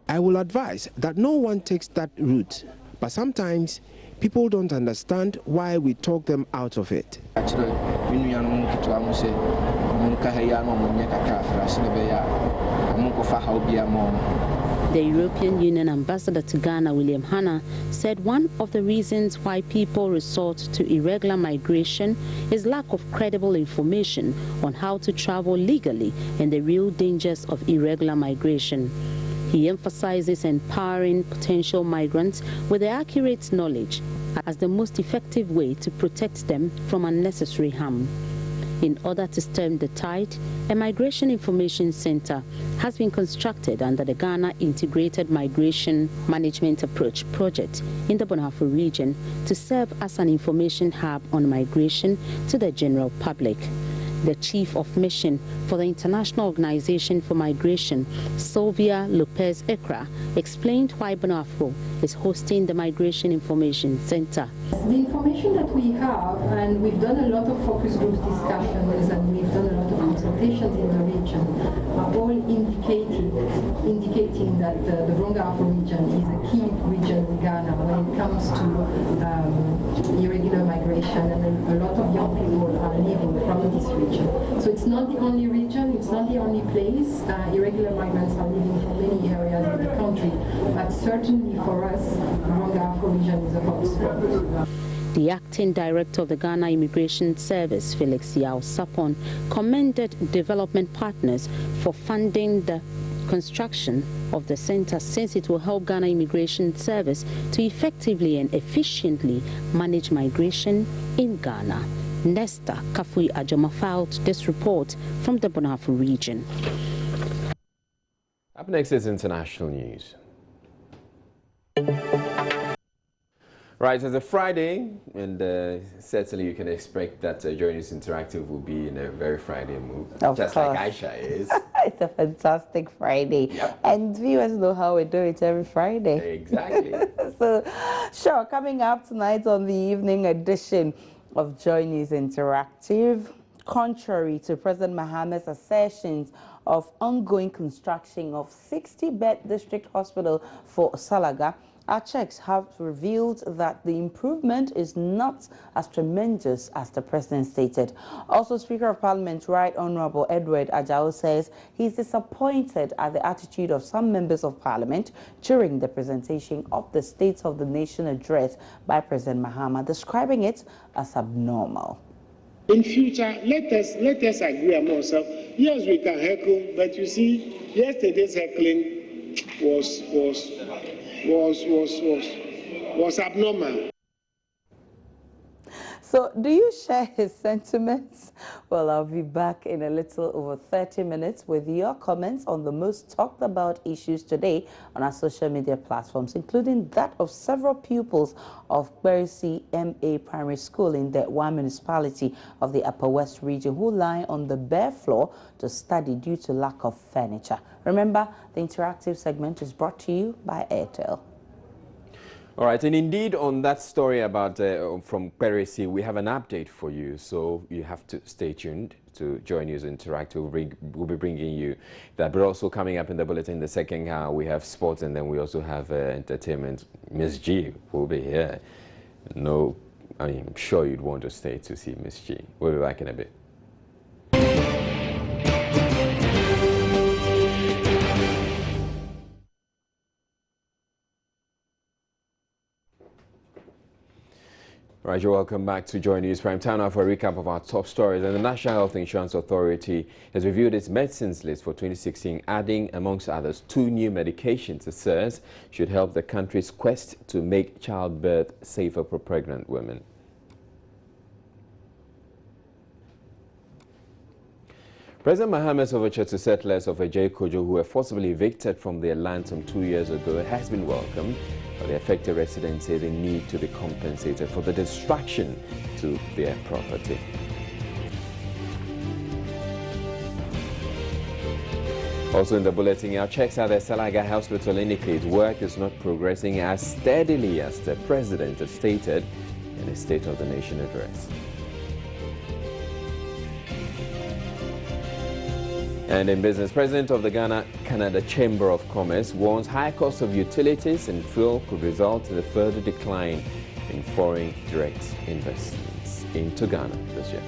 I will advise that no one takes that route, but sometimes people don't understand why we talk them out of it. The European Union Ambassador to Ghana, William Hanna, said one of the reasons why people resort to irregular migration is lack of credible information on how to travel legally and the real dangers of irregular migration. He emphasizes empowering potential migrants with the accurate knowledge as the most effective way to protect them from unnecessary harm. In order to stem the tide, a migration information center has been constructed under the Ghana Integrated Migration Management Approach project in the Bonafo region to serve as an information hub on migration to the general public. The Chief of Mission for the International Organization for Migration, Sylvia Lopez Ekra, explained why Bonafo is hosting the Migration Information Center. The information that we have, and we've done a lot of focus group discussions and we've done a lot of consultations in the region, are all indicating that the Bonafo region is a key region in Ghana when it comes to irregular migration, and a lot of young people are living from this region. So it's not the only region, it's not the only place. Irregular migrants are living from many areas in the country, but certainly for us, the Bonafo region is a hotspot. The acting director of the Ghana Immigration Service, Felix Yao Sapon, commended development partners for funding the construction of the center, since it will help Ghana Immigration Service to effectively and efficiently manage migration in Ghana. Nesta Kafui Ajoma filed this report from the Bonafo region. Up next is international news. Right, it's a Friday, and certainly you can expect that Journeys Interactive will be in a very Friday mood, just like Aisha is. It's a fantastic Friday. Yep. And viewers know how we do it every Friday. Exactly. So, sure, coming up tonight on the evening edition of Journeys Interactive, contrary to President Mahama's assertions of ongoing construction of 60-bed district hospital for Salaga, our checks have revealed that the improvement is not as tremendous as the president stated. Also, Speaker of Parliament, Right Honorable Edward Ajao, says he's disappointed at the attitude of some members of Parliament during the presentation of the State of the Nation address by President Mahama, describing it as abnormal. In future, let us agree among ourselves. Yes, we can heckle, but you see, yesterday's heckling was abnormal. So, do you share his sentiments? Well, I'll be back in a little over 30 minutes with your comments on the most talked about issues today on our social media platforms, including that of several pupils of Berisi MA Primary School in the one municipality of the Upper West region who lie on the bare floor to study due to lack of furniture. Remember, the interactive segment is brought to you by Airtel. All right, and indeed on that story about from Perisi, we have an update for you, so you have to stay tuned to Joy News Interactive. We'll be bringing you that, but also coming up in the bulletin in the second hour, we have sports, and then we also have entertainment. Miss G will be here. No, I mean, I'm sure you'd want to stay to see Miss G. We'll be back in a bit. Right, you're welcome back to Joy News Prime Time now for a recap of our top stories. And the National Health Insurance Authority has reviewed its medicines list for 2016, adding, amongst others, 2 new medications it says should help the country's quest to make childbirth safer for pregnant women. President Mahama's overture to settlers of Ajay Kojo who were forcibly evicted from their land some 2 years ago has been welcomed, but the affected residents say they need to be compensated for the destruction to their property. Also in the bulletin, our checks at the Salaga Hospital indicate work is not progressing as steadily as the President has stated in his State of the Nation address. And in business, President of the Ghana-Canada Chamber of Commerce warns high cost of utilities and fuel could result in a further decline in foreign direct investments into Ghana this year.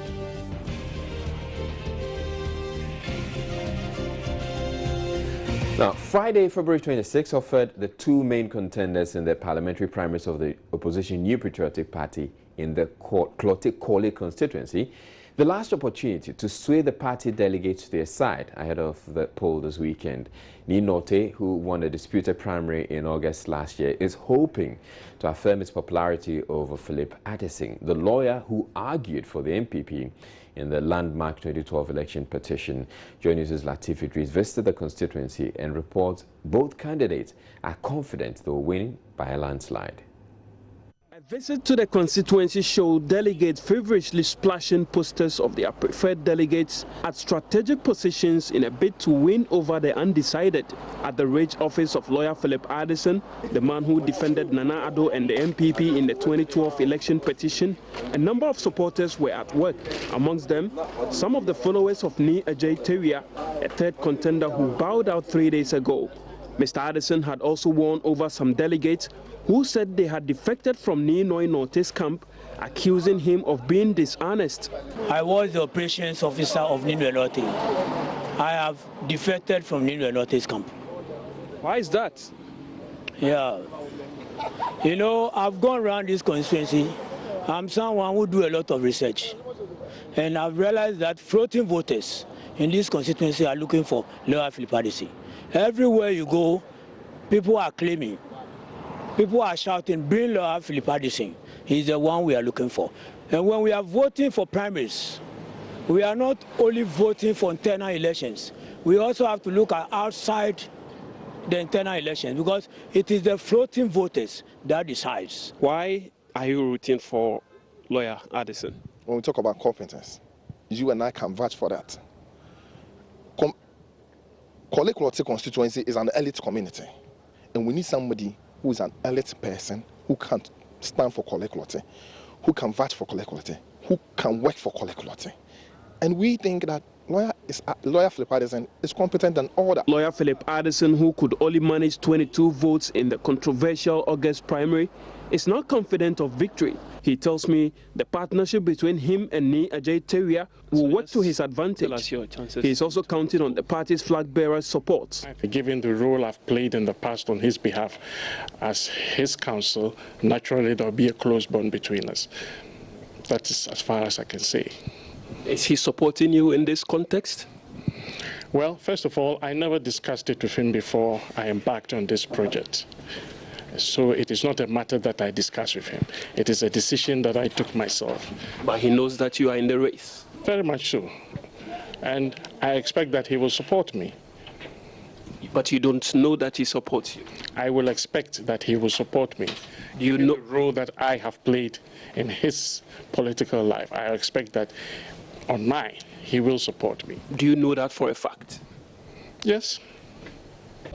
Now, Friday, February 26, offered the 2 main contenders in the parliamentary primaries of the opposition New Patriotic Party in the Klote constituency the last opportunity to sway the party delegates to their side ahead of the poll this weekend. Ni Norte, who won a disputed primary in August last year, is hoping to affirm its popularity over Philip Addison, the lawyer who argued for the MPP in the landmark 2012 election petition. Joy News' Latif Idris visited the constituency and reports both candidates are confident they will win by a landslide. A visit to the constituency showed delegates feverishly splashing posters of their preferred delegates at strategic positions in a bid to win over the undecided. At the rage office of lawyer Philip Addison, the man who defended Nana Addo and the MPP in the 2012 election petition, a number of supporters were at work. Amongst them, some of the followers of Ni Ajay Teria, a third contender who bowed out 3 days ago. Mr. Addison had also won over some delegates who said they had defected from Ni Norte's camp, accusing him of being dishonest. I was the operations officer of Ni Norte. I have defected from Ni Norte's camp. Why is that? Yeah. You know, I've gone around this constituency. I'm someone who do a lot of research. And I've realized that floating voters in this constituency are looking for Lawyer Philip Addison. Everywhere you go, people are claiming, people are shouting, bring Lawyer Philip Addison. He's the one we are looking for. And when we are voting for primaries, we are not only voting for internal elections. We also have to look at outside the internal elections because it is the floating voters that decides. Why are you rooting for Lawyer Addison? When we talk about competence, you and I can vouch for that. Korle Klote constituency is an elite community, and we need somebody who is an elite person who can stand for Korle Klote, who can vouch for Korle Klote, who can work for Korle Klote. And we think that Lawyer Philip Addison is competent than all that. Lawyer Philip Addison, who could only manage 22 votes in the controversial August primary, is not confident of victory. He tells me the partnership between him and Ni Ajay Teria will work to his advantage. He is also counting on the party's flag bearer's support. Given the role I've played in the past on his behalf as his counsel, naturally there will be a close bond between us. That is as far as I can say. Is he supporting you in this context? Well, first of all, I never discussed it with him before I embarked on this project. So it is not a matter that I discussed with him. It is a decision that I took myself. But he knows that you are in the race? Very much so. And I expect that he will support me. But you don't know that he supports you? I will expect that he will support me. Do you know the role that I have played in his political life? I expect that on mine, he will support me. Do you know that for a fact? Yes.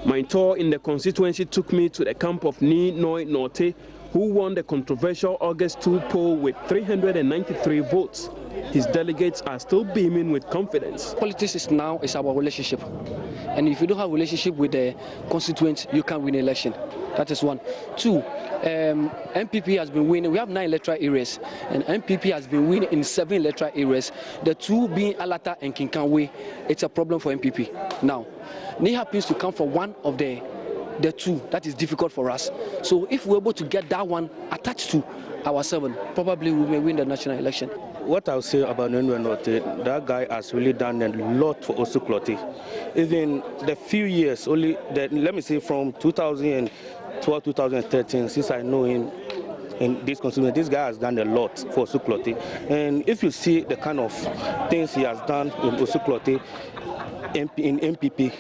My tour in the constituency took me to the camp of Ni Norte, who won the controversial August 2 poll with 393 votes. His delegates are still beaming with confidence. Politics now is our relationship. And if you don't have a relationship with the constituents, you can't win an election. That is one. Two, MPP has been winning. We have 9 electoral areas, and MPP has been winning in 7 electoral areas. The 2 being Alata and Kinkanwe. It's a problem for MPP. Now, it happens to come from one of the 2. That is difficult for us. So if we're able to get that one attached to our 7, probably we may win the national election. What I'll say about Nwenwe Norte, that guy has really done a lot for Osu-Klote. Even the few years, let me say from 2012, 2013, since I know him in this constituency, this guy has done a lot for Osu-Klote. And if you see the kind of things he has done in Osu-Klote, in MPP,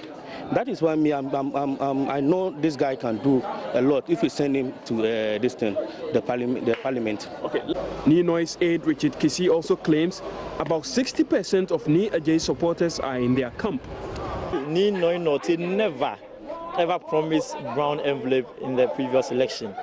that is why I know this guy can do a lot if we send him to the parliament. Okay. Ninoy's aide Richard Kisi also claims about 60% of Ni Ajay supporters are in their camp. Ninoy Norte never ever promised brown envelope in the previous election.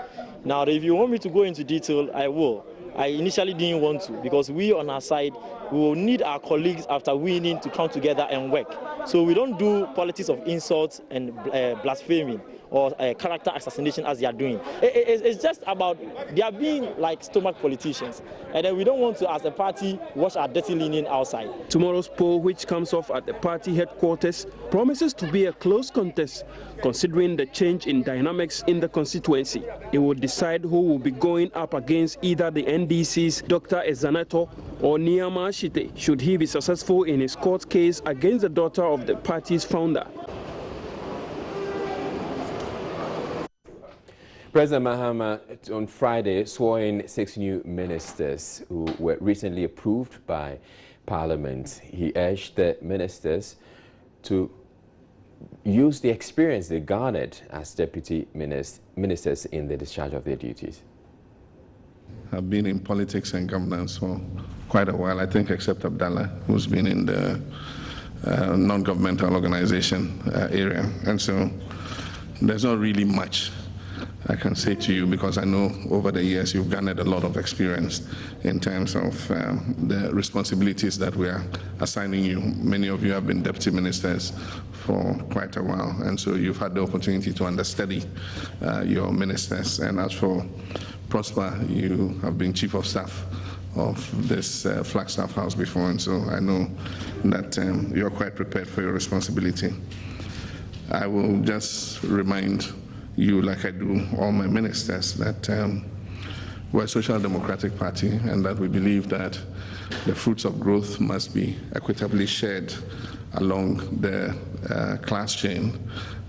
Now, if you want me to go into detail, I will. I initially didn't want to, because we on our side, we will need our colleagues after winning to come together and work. So we don't do politics of insults and blasphemy or character assassination as they are doing. It's just about they are being like stomach politicians. And then we don't want to, as a party, wash our dirty linen outside. Tomorrow's poll, which comes off at the party headquarters, promises to be a close contest, considering the change in dynamics in the constituency. It will decide who will be going up against either the NDC's Dr. Ezanato or Niyama Ashite, should he be successful in his court case against the daughter of the party's founder. President Mahama on Friday swore in 6 new ministers who were recently approved by Parliament. He urged the ministers to use the experience they garnered as deputy ministers in the discharge of their duties. I've been in politics and governance for quite a while, I think, except Abdallah, who's been in the non-governmental organization area. And so there's not really much I can say to you, because I know over the years you've garnered a lot of experience in terms of the responsibilities that we are assigning you. Many of you have been deputy ministers for quite a while, and so you've had the opportunity to understudy your ministers. And as for Prosper, you have been chief of staff of this Flagstaff House before, and so I know that you're quite prepared for your responsibility. I will just remind you, like I do all my ministers, that we're a social democratic party, and that we believe that the fruits of growth must be equitably shared along the class chain,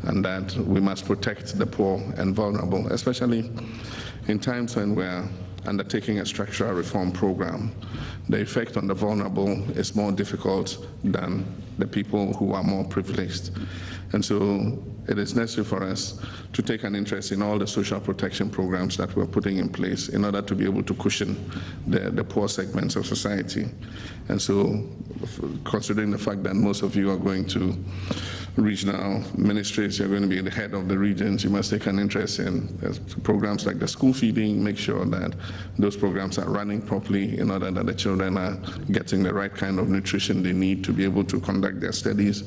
and that we must protect the poor and vulnerable, especially in times when we're undertaking a structural reform program. The effect on the vulnerable is more difficult than the people who are more privileged. And so it is necessary for us to take an interest in all the social protection programs that we're putting in place in order to be able to cushion the poor segments of society. And so, considering the fact that most of you are going to regional ministries, you're going to be the head of the regions, you must take an interest in programs like the school feeding, make sure that those programs are running properly in order that the children are getting the right kind of nutrition they need to be able to conduct their studies.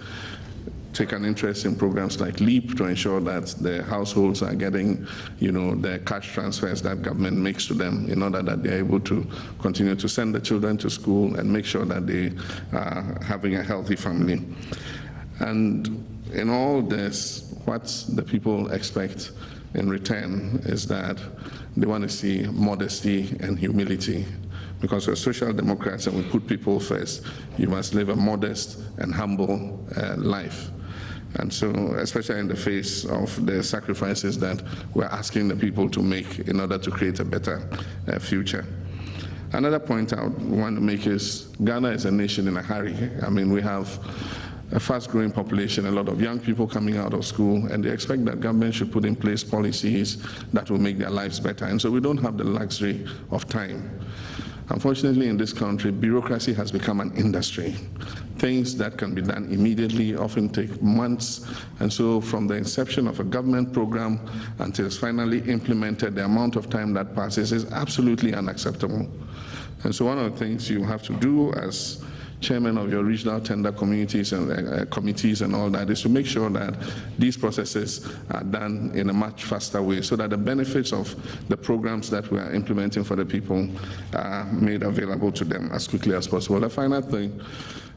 Take an interest in programs like LEAP to ensure that the households are getting, the cash transfers that government makes to them in order that they're able to continue to send the children to school and make sure that they are having a healthy family. And in all this, what the people expect in return is that they want to see modesty and humility. Because we're social democrats and we put people first, you must live a modest and humble life. And so, especially in the face of the sacrifices that we're asking the people to make in order to create a better future. Another point I want to make is Ghana is a nation in a hurry. I mean, we have a fast-growing population, a lot of young people coming out of school, and they expect that government should put in place policies that will make their lives better. And so we don't have the luxury of time. Unfortunately, in this country, bureaucracy has become an industry. things that can be done immediately often take months. And so from the inception of a government program until it's finally implemented, the amount of time that passes is absolutely unacceptable. And so one of the things you have to do as chairman of your regional tender communities and committees and all that is to make sure that these processes are done in a much faster way so that the benefits of the programs that we are implementing for the people are made available to them as quickly as possible. The final thing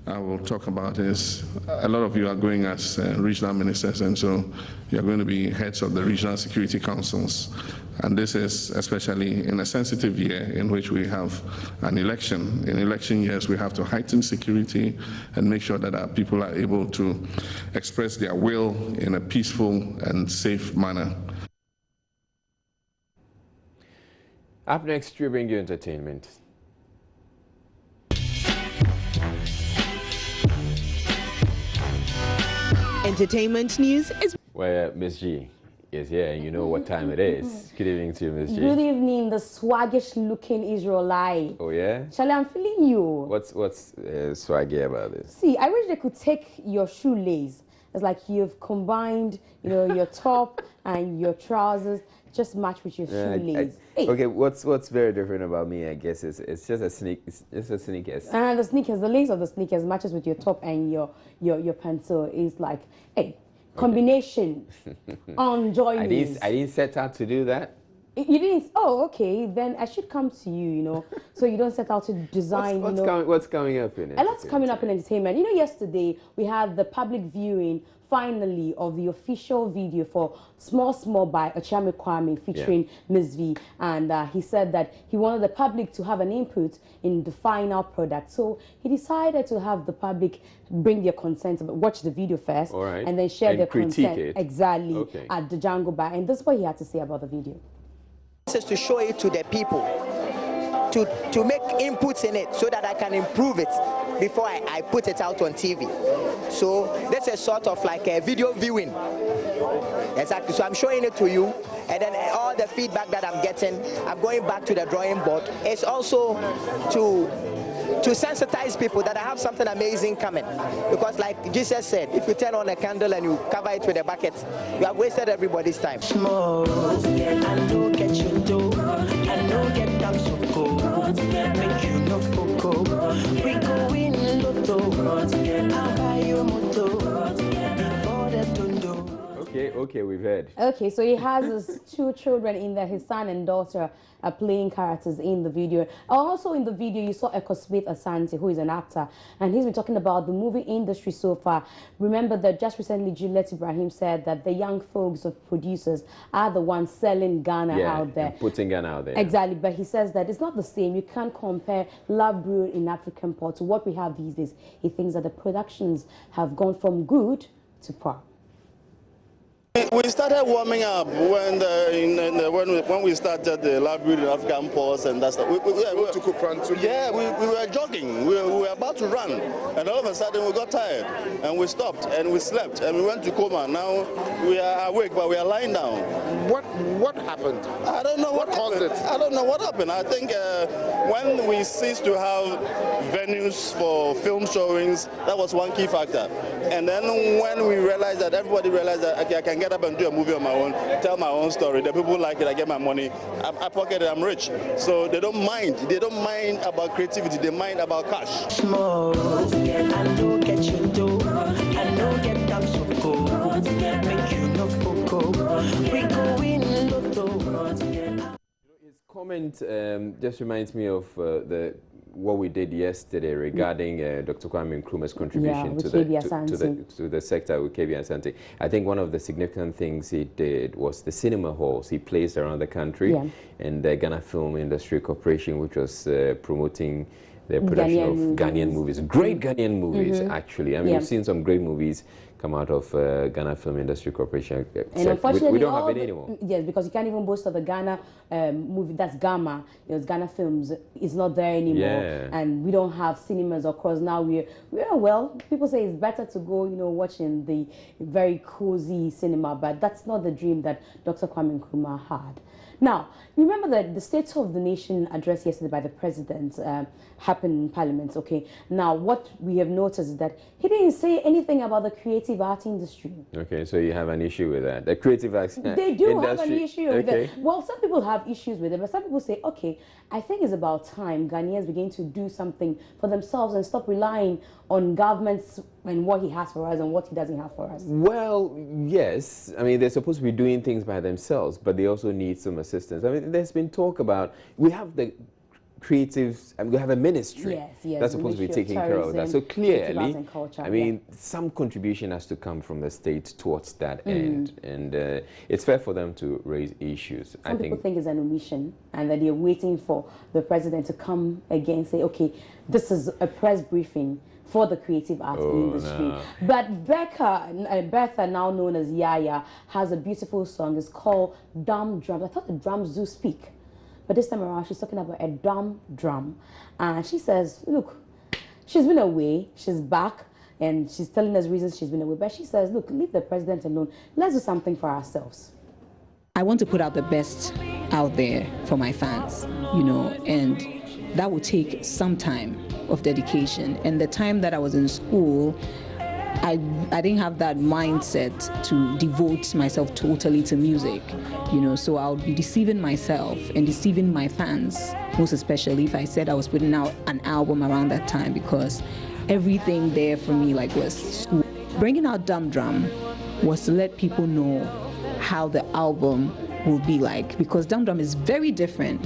I will talk about is a lot of you are going as regional ministers, and so you're going to be heads of the regional security councils. And this is especially in a sensitive year in which we have an election. In election years, we have to heighten security and make sure that our people are able to express their will in a peaceful and safe manner. Up next, we bring you entertainment. Entertainment news is... Well, Miss G is here, and you know what time it is. Good evening to you, Miss G. Good evening, the swaggish-looking Israelite. Oh, yeah? Charlie, I'm feeling you. What's swaggy about this? See, I wish they could take your shoelace. It's like you've combined, you know, your top and your trousers just match with your shoelace. Hey. Okay, what's very different about me, I guess, is it's just a sneakers. And the sneakers, the lace of the sneakers matches with your top and your pants. So it's like, hey, combination on joineys. I didn't set out to do that. You didn't? Oh, okay. Then I should come to you, you know, so you don't set out to design, what's coming up in it? A lot's coming up in entertainment. You know, yesterday we had the public viewing, finally, of the official video for Small by Achame Kwame featuring Ms. V. And he said that he wanted the public to have an input in the final product. So he decided to have the public bring their consent, watch the video first, and then share their consent exactly at the Django Bar. And this is what he had to say about the video. Is to show it to the people, to make inputs in it so that I can improve it before I put it out on TV. So this is sort of like a video viewing. Exactly. So I'm showing it to you, and then all the feedback that I'm getting, I'm going back to the drawing board. It's also to sensitize people that I have something amazing coming. Because like Jesus said, if you turn on a candle and you cover it with a bucket, you have wasted everybody's time. Small, I know get you do, I know get them so cold, make you no foco. We go in lotto, I'll buy you moto, before the tundo. Okay, we've heard. Okay, so he has his two children in there, his son and daughter are playing characters in the video. Also in the video, you saw Ekosmith Asante, who is an actor, and he's been talking about the movie industry so far. Remember that just recently, Juliet Ibrahim said that the young folks of producers are the ones selling Ghana out there. Putting Ghana out there. Exactly, but he says that it's not the same. You can't compare love brewed in African pot to what we have these days. He thinks that the productions have gone from good to poor. We started warming up when we started the library in African Pause and that's we were jogging, we were about to run, and all of a sudden we got tired and we stopped and we slept and we went to coma. Now we are awake, but we are lying down. What happened? I don't know what caused it. I don't know what happened. I think when we ceased to have venues for film showings, that was one key factor. And then when we realized that everybody realized that okay, I can get up and do a movie on my own, tell my own story. The people like it, I get my money, I pocket it, I'm rich. So they don't mind. They don't mind about creativity, they mind about cash. Small, I don't get you do, I don't get them so cold, make you no foco. We go in lotto. His comment just reminds me of what we did yesterday regarding Dr. Kwame Nkrumah's contribution to the sector with KB Asante. I think one of the significant things he did was the cinema halls he placed around the country, and the Ghana Film Industry Corporation, which was promoting the production of Ghanaian movies. Great Ghanaian movies, actually. I mean, we've seen some great movies come out of Ghana Film Industry Corporation. And unfortunately, we don't have it anymore. Yes, because you can't even boast of the Ghana movie, that's Gamma, it's Ghana Films, it's not there anymore. Yeah. And we don't have cinemas, of course. Now well, people say it's better to go, watch in the very cozy cinema, but that's not the dream that Dr. Kwame Nkrumah had. Now, remember that the State of the Nation address yesterday by the President happened in Parliament, okay? Now, what we have noticed is that he didn't say anything about the creative art industry. Okay, so you have an issue with that. The creative arts They do have an issue with okay. it. Well, some people have issues with it, but some people say, okay, I think it's about time Ghanaians begin to do something for themselves and stop relying on governments and what he has for us and what he doesn't have for us. Well, yes. I mean, they're supposed to be doing things by themselves, but they also need some assistance. I mean, there's been talk about, we have the creatives, and we have a ministry that's supposed to be taking care of that. So clearly, culture, I mean, some contribution has to come from the state towards that end, and it's fair for them to raise issues. Some people think it's an omission, and that they're waiting for the president to come again and say, okay, this is a press briefing for the creative art industry. No. But Bertha, now known as Yaya, has a beautiful song. It's called Dumb Drums. I thought the drums do speak. But this time around, she's talking about a dumb drum. And she says, look, she's been away, she's back, and she's telling us reasons she's been away. But she says, look, leave the president alone. Let's do something for ourselves. I want to put out the best out there for my fans, and that would take some time of dedication. And the time that I was in school, I didn't have that mindset to devote myself totally to music, so I would be deceiving myself and deceiving my fans, most especially if I said I was putting out an album around that time, because everything there for me was school. Bringing out Dumb Drum was to let people know how the album will be like, because Dumb Drum is very different.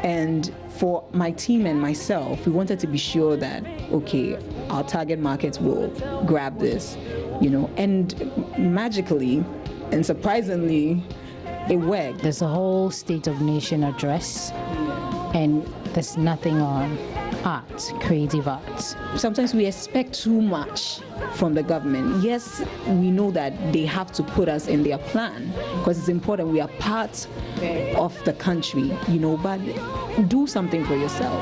And for my team and myself, we wanted to be sure that, okay, our target markets will grab this, and magically and surprisingly, it worked. There's a whole State of Nation address, and there's nothing on art, creative arts. Sometimes we expect too much from the government. Yes, we know that they have to put us in their plan because it's important. We are part of the country, but do something for yourself.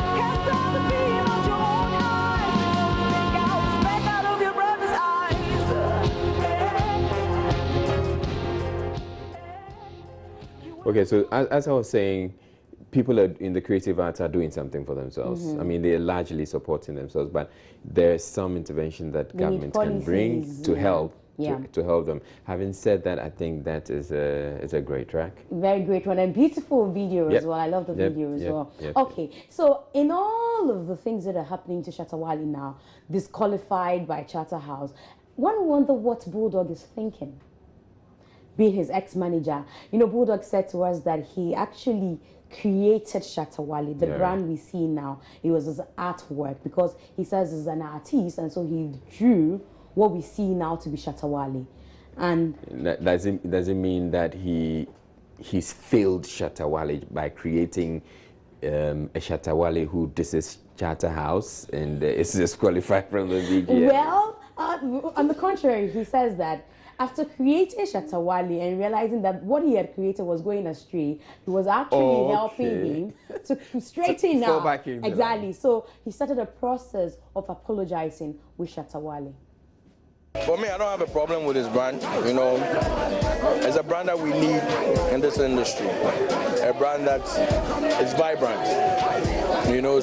Okay, so as I was saying, people in the creative arts are doing something for themselves. I mean, they're largely supporting themselves, but there's some intervention that government can bring to help. To help them. Having said that, I think that is a great track. Very great one, and beautiful video as well. I love the video as well. Okay, so in all of the things that are happening to Shatta Wale now, disqualified by Charterhouse, one wonder what Bulldog is thinking. Being his ex-manager, Bulldog said to us that he actually created Shatta Wale, the brand we see now. It was his artwork, because he says he's an artist, and so he drew what we see now to be Shatta Wale. And does it mean that he's failed Shatta Wale by creating a Shatta Wale who disses Charterhouse and is disqualified from the VGL? Well, on the contrary, he says that after creating Shatta Wale and realizing that what he had created was going astray, he was actually helping him to straighten out. Exactly. So he started a process of apologizing with Shatta Wale. For me, I don't have a problem with this brand. It's a brand that we need in this industry. A brand that is vibrant.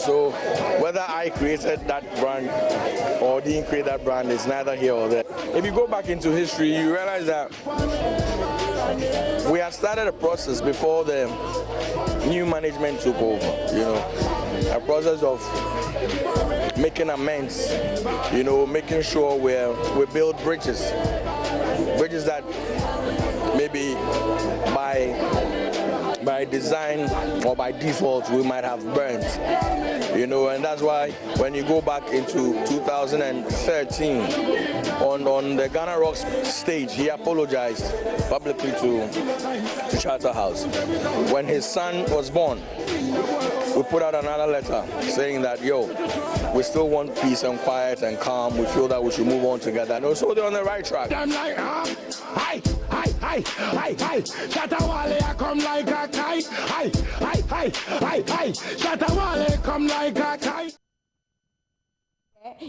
So whether I created that brand or didn't create that brand is neither here or there. If you go back into history, you realize that we had started a process before the new management took over. A process of making amends, making sure we build bridges that maybe by design or by default we might have burnt, and that's why when you go back into 2013 on the Ghana Rocks stage, he apologized publicly to Charterhouse when his son was born. we put out another letter saying that, yo, we still want peace and quiet and calm. We feel that we should move on together. And also they're on the right track. I'm like, hi, Shatawale, I come like a kite. Hi, Shatawale, come like a kite.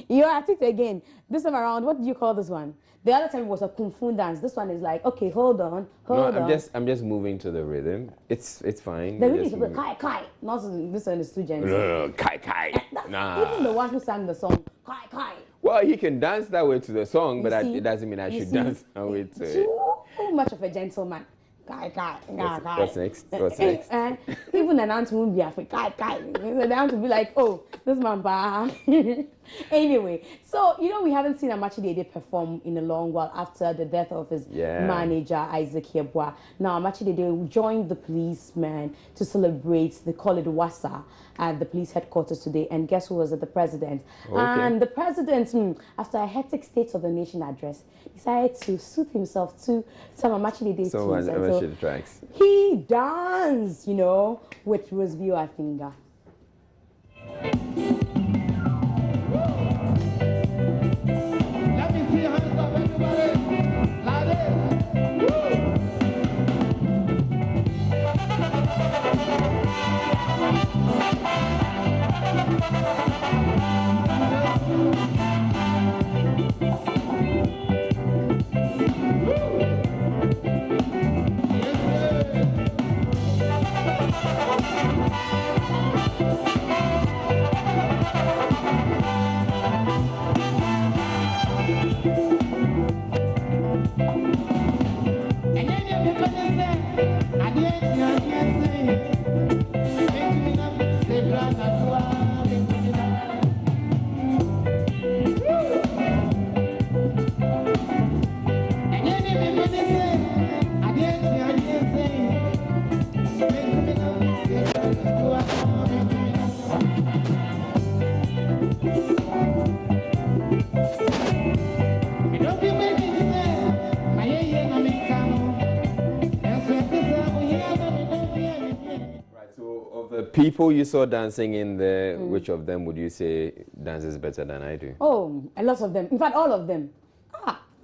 You're at it again. This time around, what do you call this one? The other time was a kung fu dance. This one is like, okay, hold on. I'm just moving to the rhythm. It's fine. The rhythm is a kai kai. Not this one is too gentle. No, kai. Nah. Even the one who sang the song, kai kai. Well, he can dance that way to the song, but it doesn't mean I should dance that way to it. Too much of a gentleman. Kai. What's next? What's next? And even an aunt won't be afraid. Kai. They have to be like, oh, this man, bah. Anyway, so, we haven't seen Amachi Dede perform in a long while after the death of his manager, Isaac Yeboah. Now, Amachi Dede joined the policemen to celebrate, they call it Wasa, at the police headquarters today. And guess who was at the president? Okay. And the president, after a hectic State of the Nation address, decided to suit himself to some Amachi Dede tunes. Tracks. He danced, with Roseview Athinga. Let me see your hands up, everybody. Like People you saw dancing in there, which of them would you say dances better than I do? Oh, a lot of them. In fact, all of them.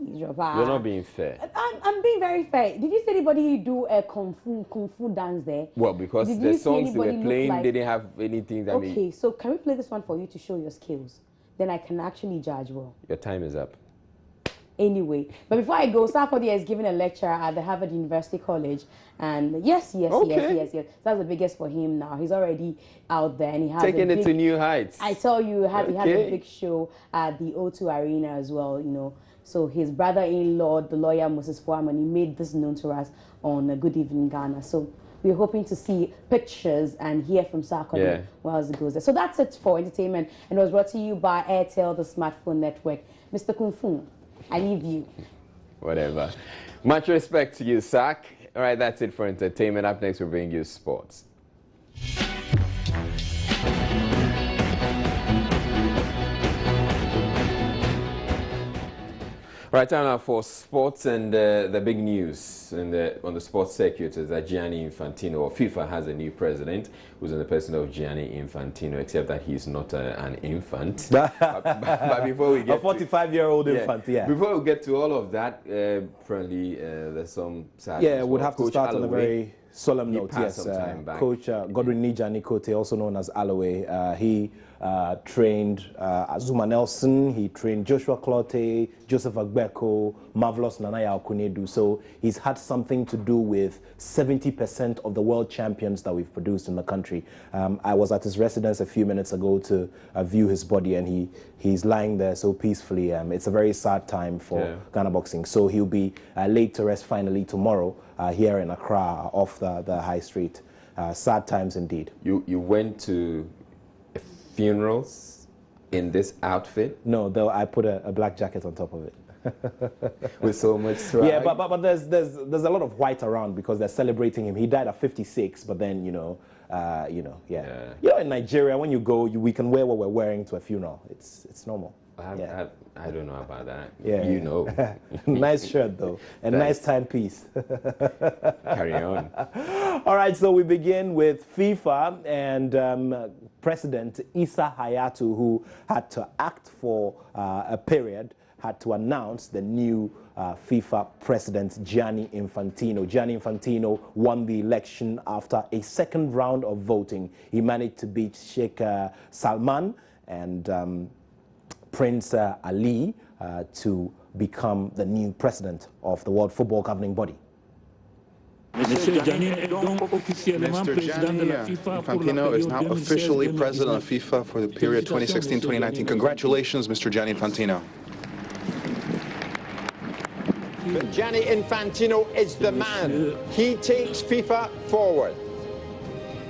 You're not being fair. I'm being very fair. Did you see anybody do a kung fu dance there? Well, because the songs they were playing didn't have anything that Okay, so can we play this one for you to show your skills? Then I can actually judge well. Your time is up. Anyway, but before I go, Sarkodie is giving a lecture at the Harvard University College, and yes. That's the biggest for him now. He's already out there, and he has taking it to new heights. I tell you, he had a big show at the O2 Arena as well. So his brother-in-law, the lawyer Moses Foreman, he made this known to us on Good Evening Ghana. So we're hoping to see pictures and hear from Sarkodie while he goes there. So that's it for entertainment, and it was brought to you by Airtel, the smartphone network. Mr. Kung Fu, I leave you. Whatever. Much respect to you, Sak. All right, that's it for entertainment. Up next, we'll bring you sports. Right, time now for sports, and the big news on the sports circuit is that Gianni Infantino, or FIFA, has a new president who's in the person of Gianni Infantino, except that he's not an infant. but before we get a 45-year-old infant, Before we get to all of that, apparently there's some sadness. Yeah, we'd have to start on a very solemn note. Yes, Coach Godwin Nijani Kote, also known as Alloway, he trained Azuma Nelson, he trained Joshua Clotte, Joseph Agbeko, Marvelous Nanaya Okunedu. So he's had something to do with 70% of the world champions that we've produced in the country. I was at his residence a few minutes ago to view his body, and he's lying there so peacefully. It's a very sad time for Ghana boxing. So he'll be laid to rest finally tomorrow here in Accra off the high street. Sad times indeed. You went to funerals in this outfit? No, though I put a black jacket on top of it. With so much swag. Yeah, but there's a lot of white around because they're celebrating him. He died at 56, but then in Nigeria when you go, we can wear what we're wearing to a funeral. It's normal. I don't know about that. Yeah, you know. Nice shirt though, and nice timepiece. Carry on. All right, so we begin with FIFA and President Issa Hayatou, who had to act for a period, had to announce the new FIFA president, Gianni Infantino. Gianni Infantino won the election after a second round of voting. He managed to beat Sheikh Salman and Prince Ali to become the new president of the World Football Governing Body. Mr. Gianni Infantino is now officially president of FIFA for the period 2016-2019. Congratulations, Mr. Gianni Infantino. Gianni Infantino is the man. He takes FIFA forward.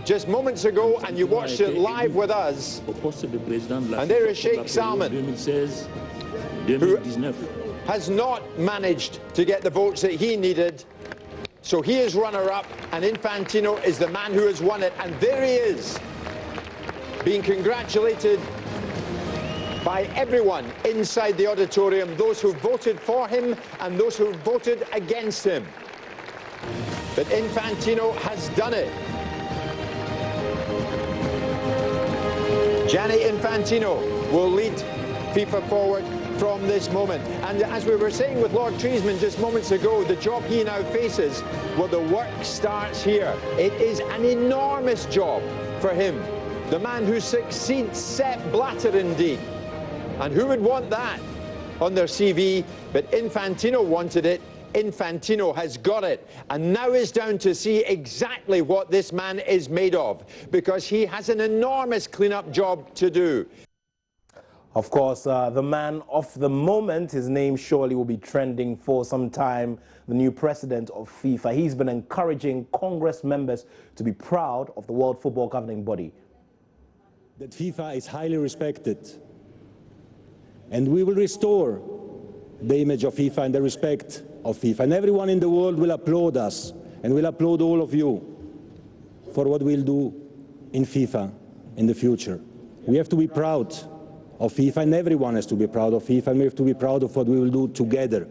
Just moments ago, and you watched it live with us, and there is Sheikh Salman, who has not managed to get the votes that he needed. So he is runner-up, and Infantino is the man who has won it. And there he is, being congratulated by everyone inside the auditorium, those who voted for him and those who voted against him. But Infantino has done it. Gianni Infantino will lead FIFA forward from this moment. And as we were saying with Lord Treesman just moments ago, the job he now faces, well, the work starts here. It is an enormous job for him. The man who succeeds Sepp Blatter indeed. And who would want that on their CV? But Infantino wanted it. Infantino has got it. And now it's down to see exactly what this man is made of, because he has an enormous clean-up job to do. Of course, the man of the moment, his name surely will be trending for some time, the new president of FIFA. He's been encouraging Congress members to be proud of the World Football Governing Body. That FIFA is highly respected, and we will restore the image of FIFA and the respect of FIFA. And everyone in the world will applaud us, and will applaud all of you for what we'll do in FIFA in the future. We have to be proud of FIFA, and everyone has to be proud of FIFA, and we have to be proud of what we will do together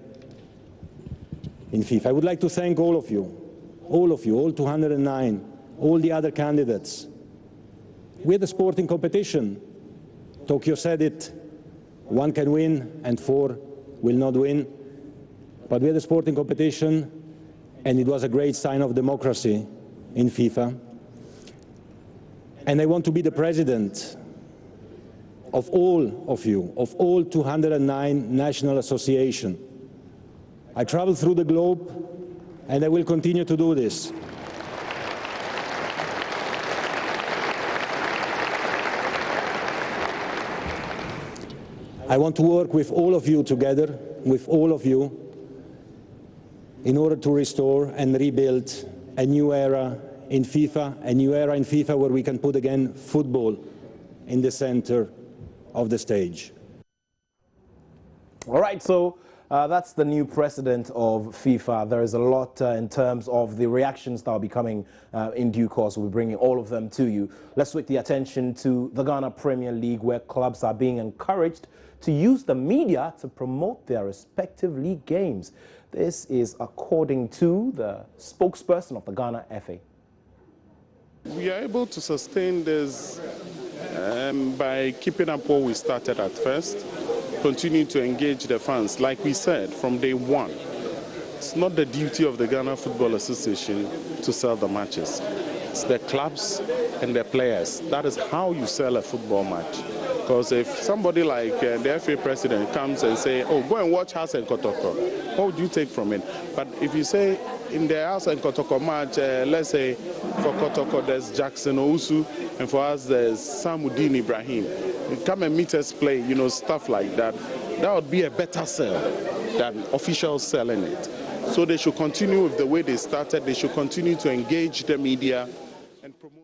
in FIFA. I would like to thank all of you, all 209, all the other candidates. We had a sporting competition. Tokyo said it, 1 can win and 4 will not win. But we had a sporting competition, and it was a great sign of democracy in FIFA. And I want to be the president of all of you, of all 209 national associations. I travel through the globe, and I will continue to do this. I want to work with all of you together, with all of you, in order to restore and rebuild a new era in FIFA, a new era in FIFA where we can put again football in the center of the stage. All right, so that's the new president of FIFA. There is a lot in terms of the reactions that will be coming in due course. We'll be bringing all of them to you. Let's switch the attention to the Ghana Premier League, where clubs are being encouraged to use the media to promote their respective league games. This is according to the spokesperson of the Ghana FA. We are able to sustain this by keeping up what we started at first, continue to engage the fans, like we said, from day one. It's not the duty of the Ghana Football Association to sell the matches. It's the clubs and the players. That is how you sell a football match. Because if somebody like the FA president comes and say, oh, go and watch House and Kotoko, what would you take from it? But if you say in the House and Kotoko match, let's say for Kotoko there's Jackson Owusu, and for us there's Samuddin Ibrahim, come and meet us play, you know, stuff like that. That would be a better sell than officials selling it. So they should continue with the way they started. They should continue to engage the media and promote.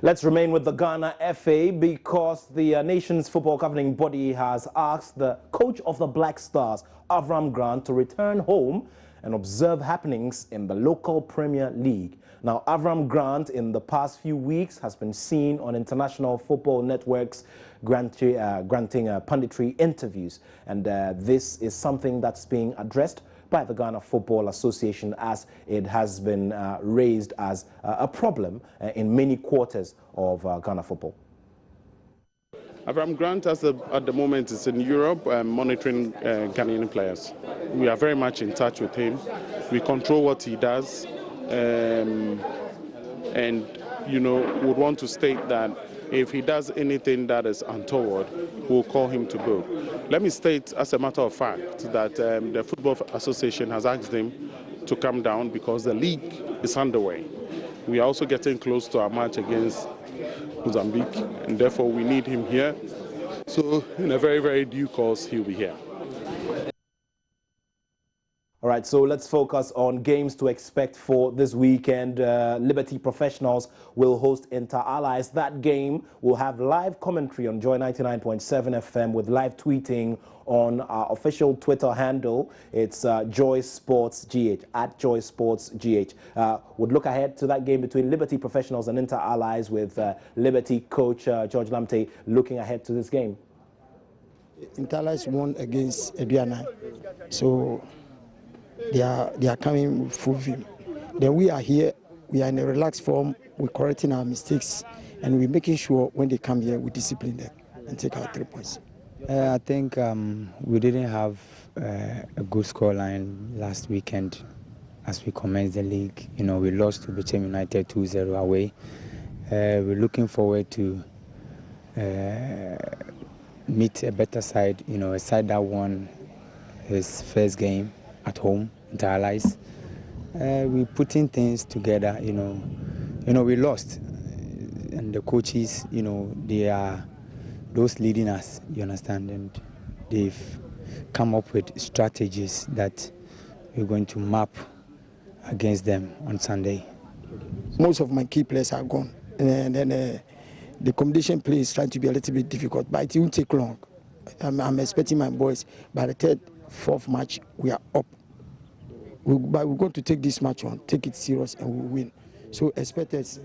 Let's remain with the Ghana FA, because the nation's football governing body has asked the coach of the Black Stars, Avram Grant, to return home and observe happenings in the local Premier League. Now, Avram Grant in the past few weeks has been seen on international football networks granting punditry interviews, and this is something that's being addressed by the Ghana Football Association, as it has been raised as a problem in many quarters of Ghana football. Avram Grant, at the moment, is in Europe monitoring Ghanaian players. We are very much in touch with him. We control what he does, and you know, would want to state that if he does anything that is untoward, we'll call him to book. Let me state, as a matter of fact, that the Football Association has asked him to come down because the league is underway. We are also getting close to our match against Mozambique, and therefore we need him here. So in a very, very due course, he'll be here. All right, so let's focus on games to expect for this weekend. Liberty Professionals will host Inter-Allies. That game will have live commentary on Joy 99.7 FM with live tweeting on our official Twitter handle. It's Joy Sports GH, at Joy Sports GH. Would look ahead to that game between Liberty Professionals and Inter-Allies with Liberty coach George Lamte looking ahead to this game. Inter-Allies won against Aduana, so they are coming with full view. Then we are here, we are in a relaxed form, we're correcting our mistakes, and we're making sure when they come here, we discipline them and take our 3 points. I think we didn't have a good scoreline last weekend as we commenced the league. You know, we lost to Bichem United 2-0 away. We're looking forward to meet a better side, you know, a side that won his first game at home, Inter-Allies. We're putting things together, you know, we lost, and the coaches, you know, they are those leading us, you understand, and they've come up with strategies that we're going to map against them on Sunday. Most of my key players are gone, and then the competition play is trying to be a little bit difficult, but it won't take long. I'm expecting my boys by the third, fourth match, we are up. But we're going to take this match on, take it serious, and we'll win. So expect us.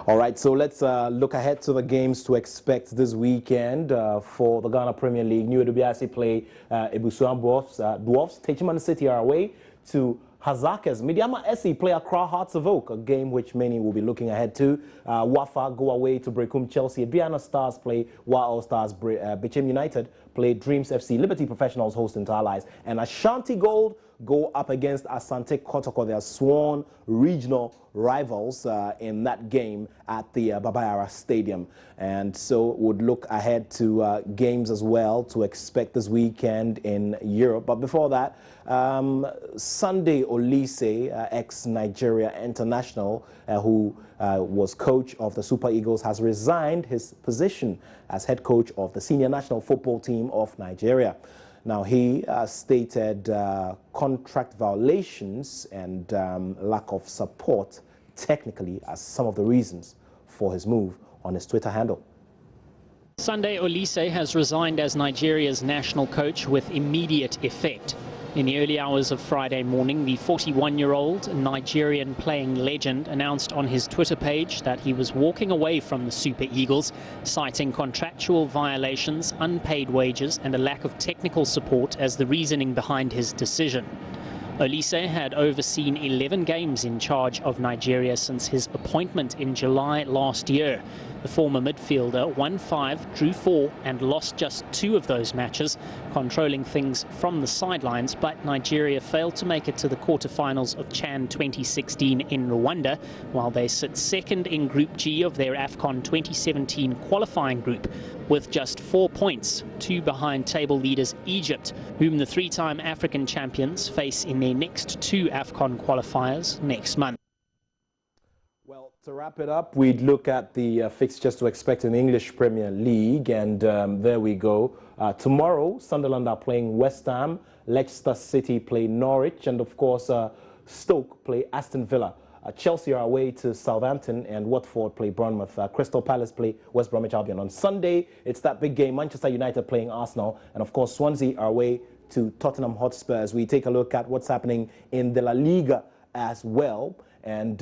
All right, so let's look ahead to the games to expect this weekend for the Ghana Premier League. New Edubiasi play Ebusuan Dwarfs. Techiman City are away to Hazakers. Midiama SE play Accra Hearts of Oak, a game which many will be looking ahead to. Wafa go away to Brekum Chelsea. Adriana Stars play Wa All Stars. Bichem United play Dreams FC. Liberty Professionals host Inter-Allies. And Ashanti Gold go up against Asante Kotoko, their sworn regional rivals in that game at the Babayara Stadium. And so would look ahead to games as well to expect this weekend in Europe. But before that, Sunday Olise, ex-Nigeria international, who was coach of the Super Eagles, has resigned his position as head coach of the senior national football team of Nigeria. Now, he stated contract violations and lack of support technically as some of the reasons for his move on his Twitter handle. Sunday Olise has resigned as Nigeria's national coach with immediate effect. In the early hours of Friday morning, the 41-year-old Nigerian playing legend announced on his Twitter page that he was walking away from the Super Eagles, citing contractual violations, unpaid wages, and a lack of technical support as the reasoning behind his decision. Olise had overseen 11 games in charge of Nigeria since his appointment in July last year. The former midfielder won 5, drew 4 and lost just 2 of those matches, controlling things from the sidelines, but Nigeria failed to make it to the quarterfinals of CHAN 2016 in Rwanda, while they sit second in Group G of their AFCON 2017 qualifying group, with just 4 points, 2 behind table leaders Egypt, whom the 3-time African champions face in their next 2 AFCON qualifiers next month. Well, to wrap it up, we'd look at the fixtures to expect in the English Premier League, and there we go. Tomorrow, Sunderland are playing West Ham, Leicester City play Norwich, and of course, Stoke play Aston Villa. Chelsea are away to Southampton, and Watford play Bournemouth. Crystal Palace play West Bromwich Albion. On Sunday, it's that big game, Manchester United playing Arsenal, and of course, Swansea are away to Tottenham Hotspurs. We take a look at what's happening in the La Liga as well. And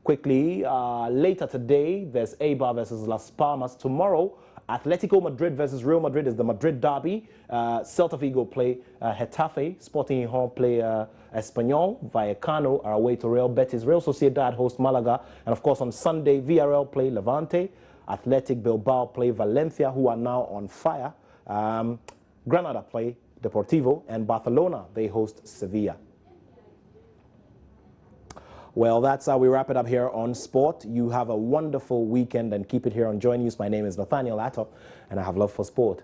quickly, later today, there's Eibar versus Las Palmas. Tomorrow, Atletico Madrid versus Real Madrid is the Madrid derby. Celta Vigo play Getafe. Sporting Gijón play Espanyol. Vallecano are away to Real Betis. Real Sociedad host Malaga. And of course, on Sunday, Villarreal play Levante. Athletic Bilbao play Valencia, who are now on fire. Granada play Deportivo. And Barcelona, they host Sevilla. Well, that's how we wrap it up here on Sport. You have a wonderful weekend and keep it here on Joy News. My name is Nathaniel Atto, and I have love for sport.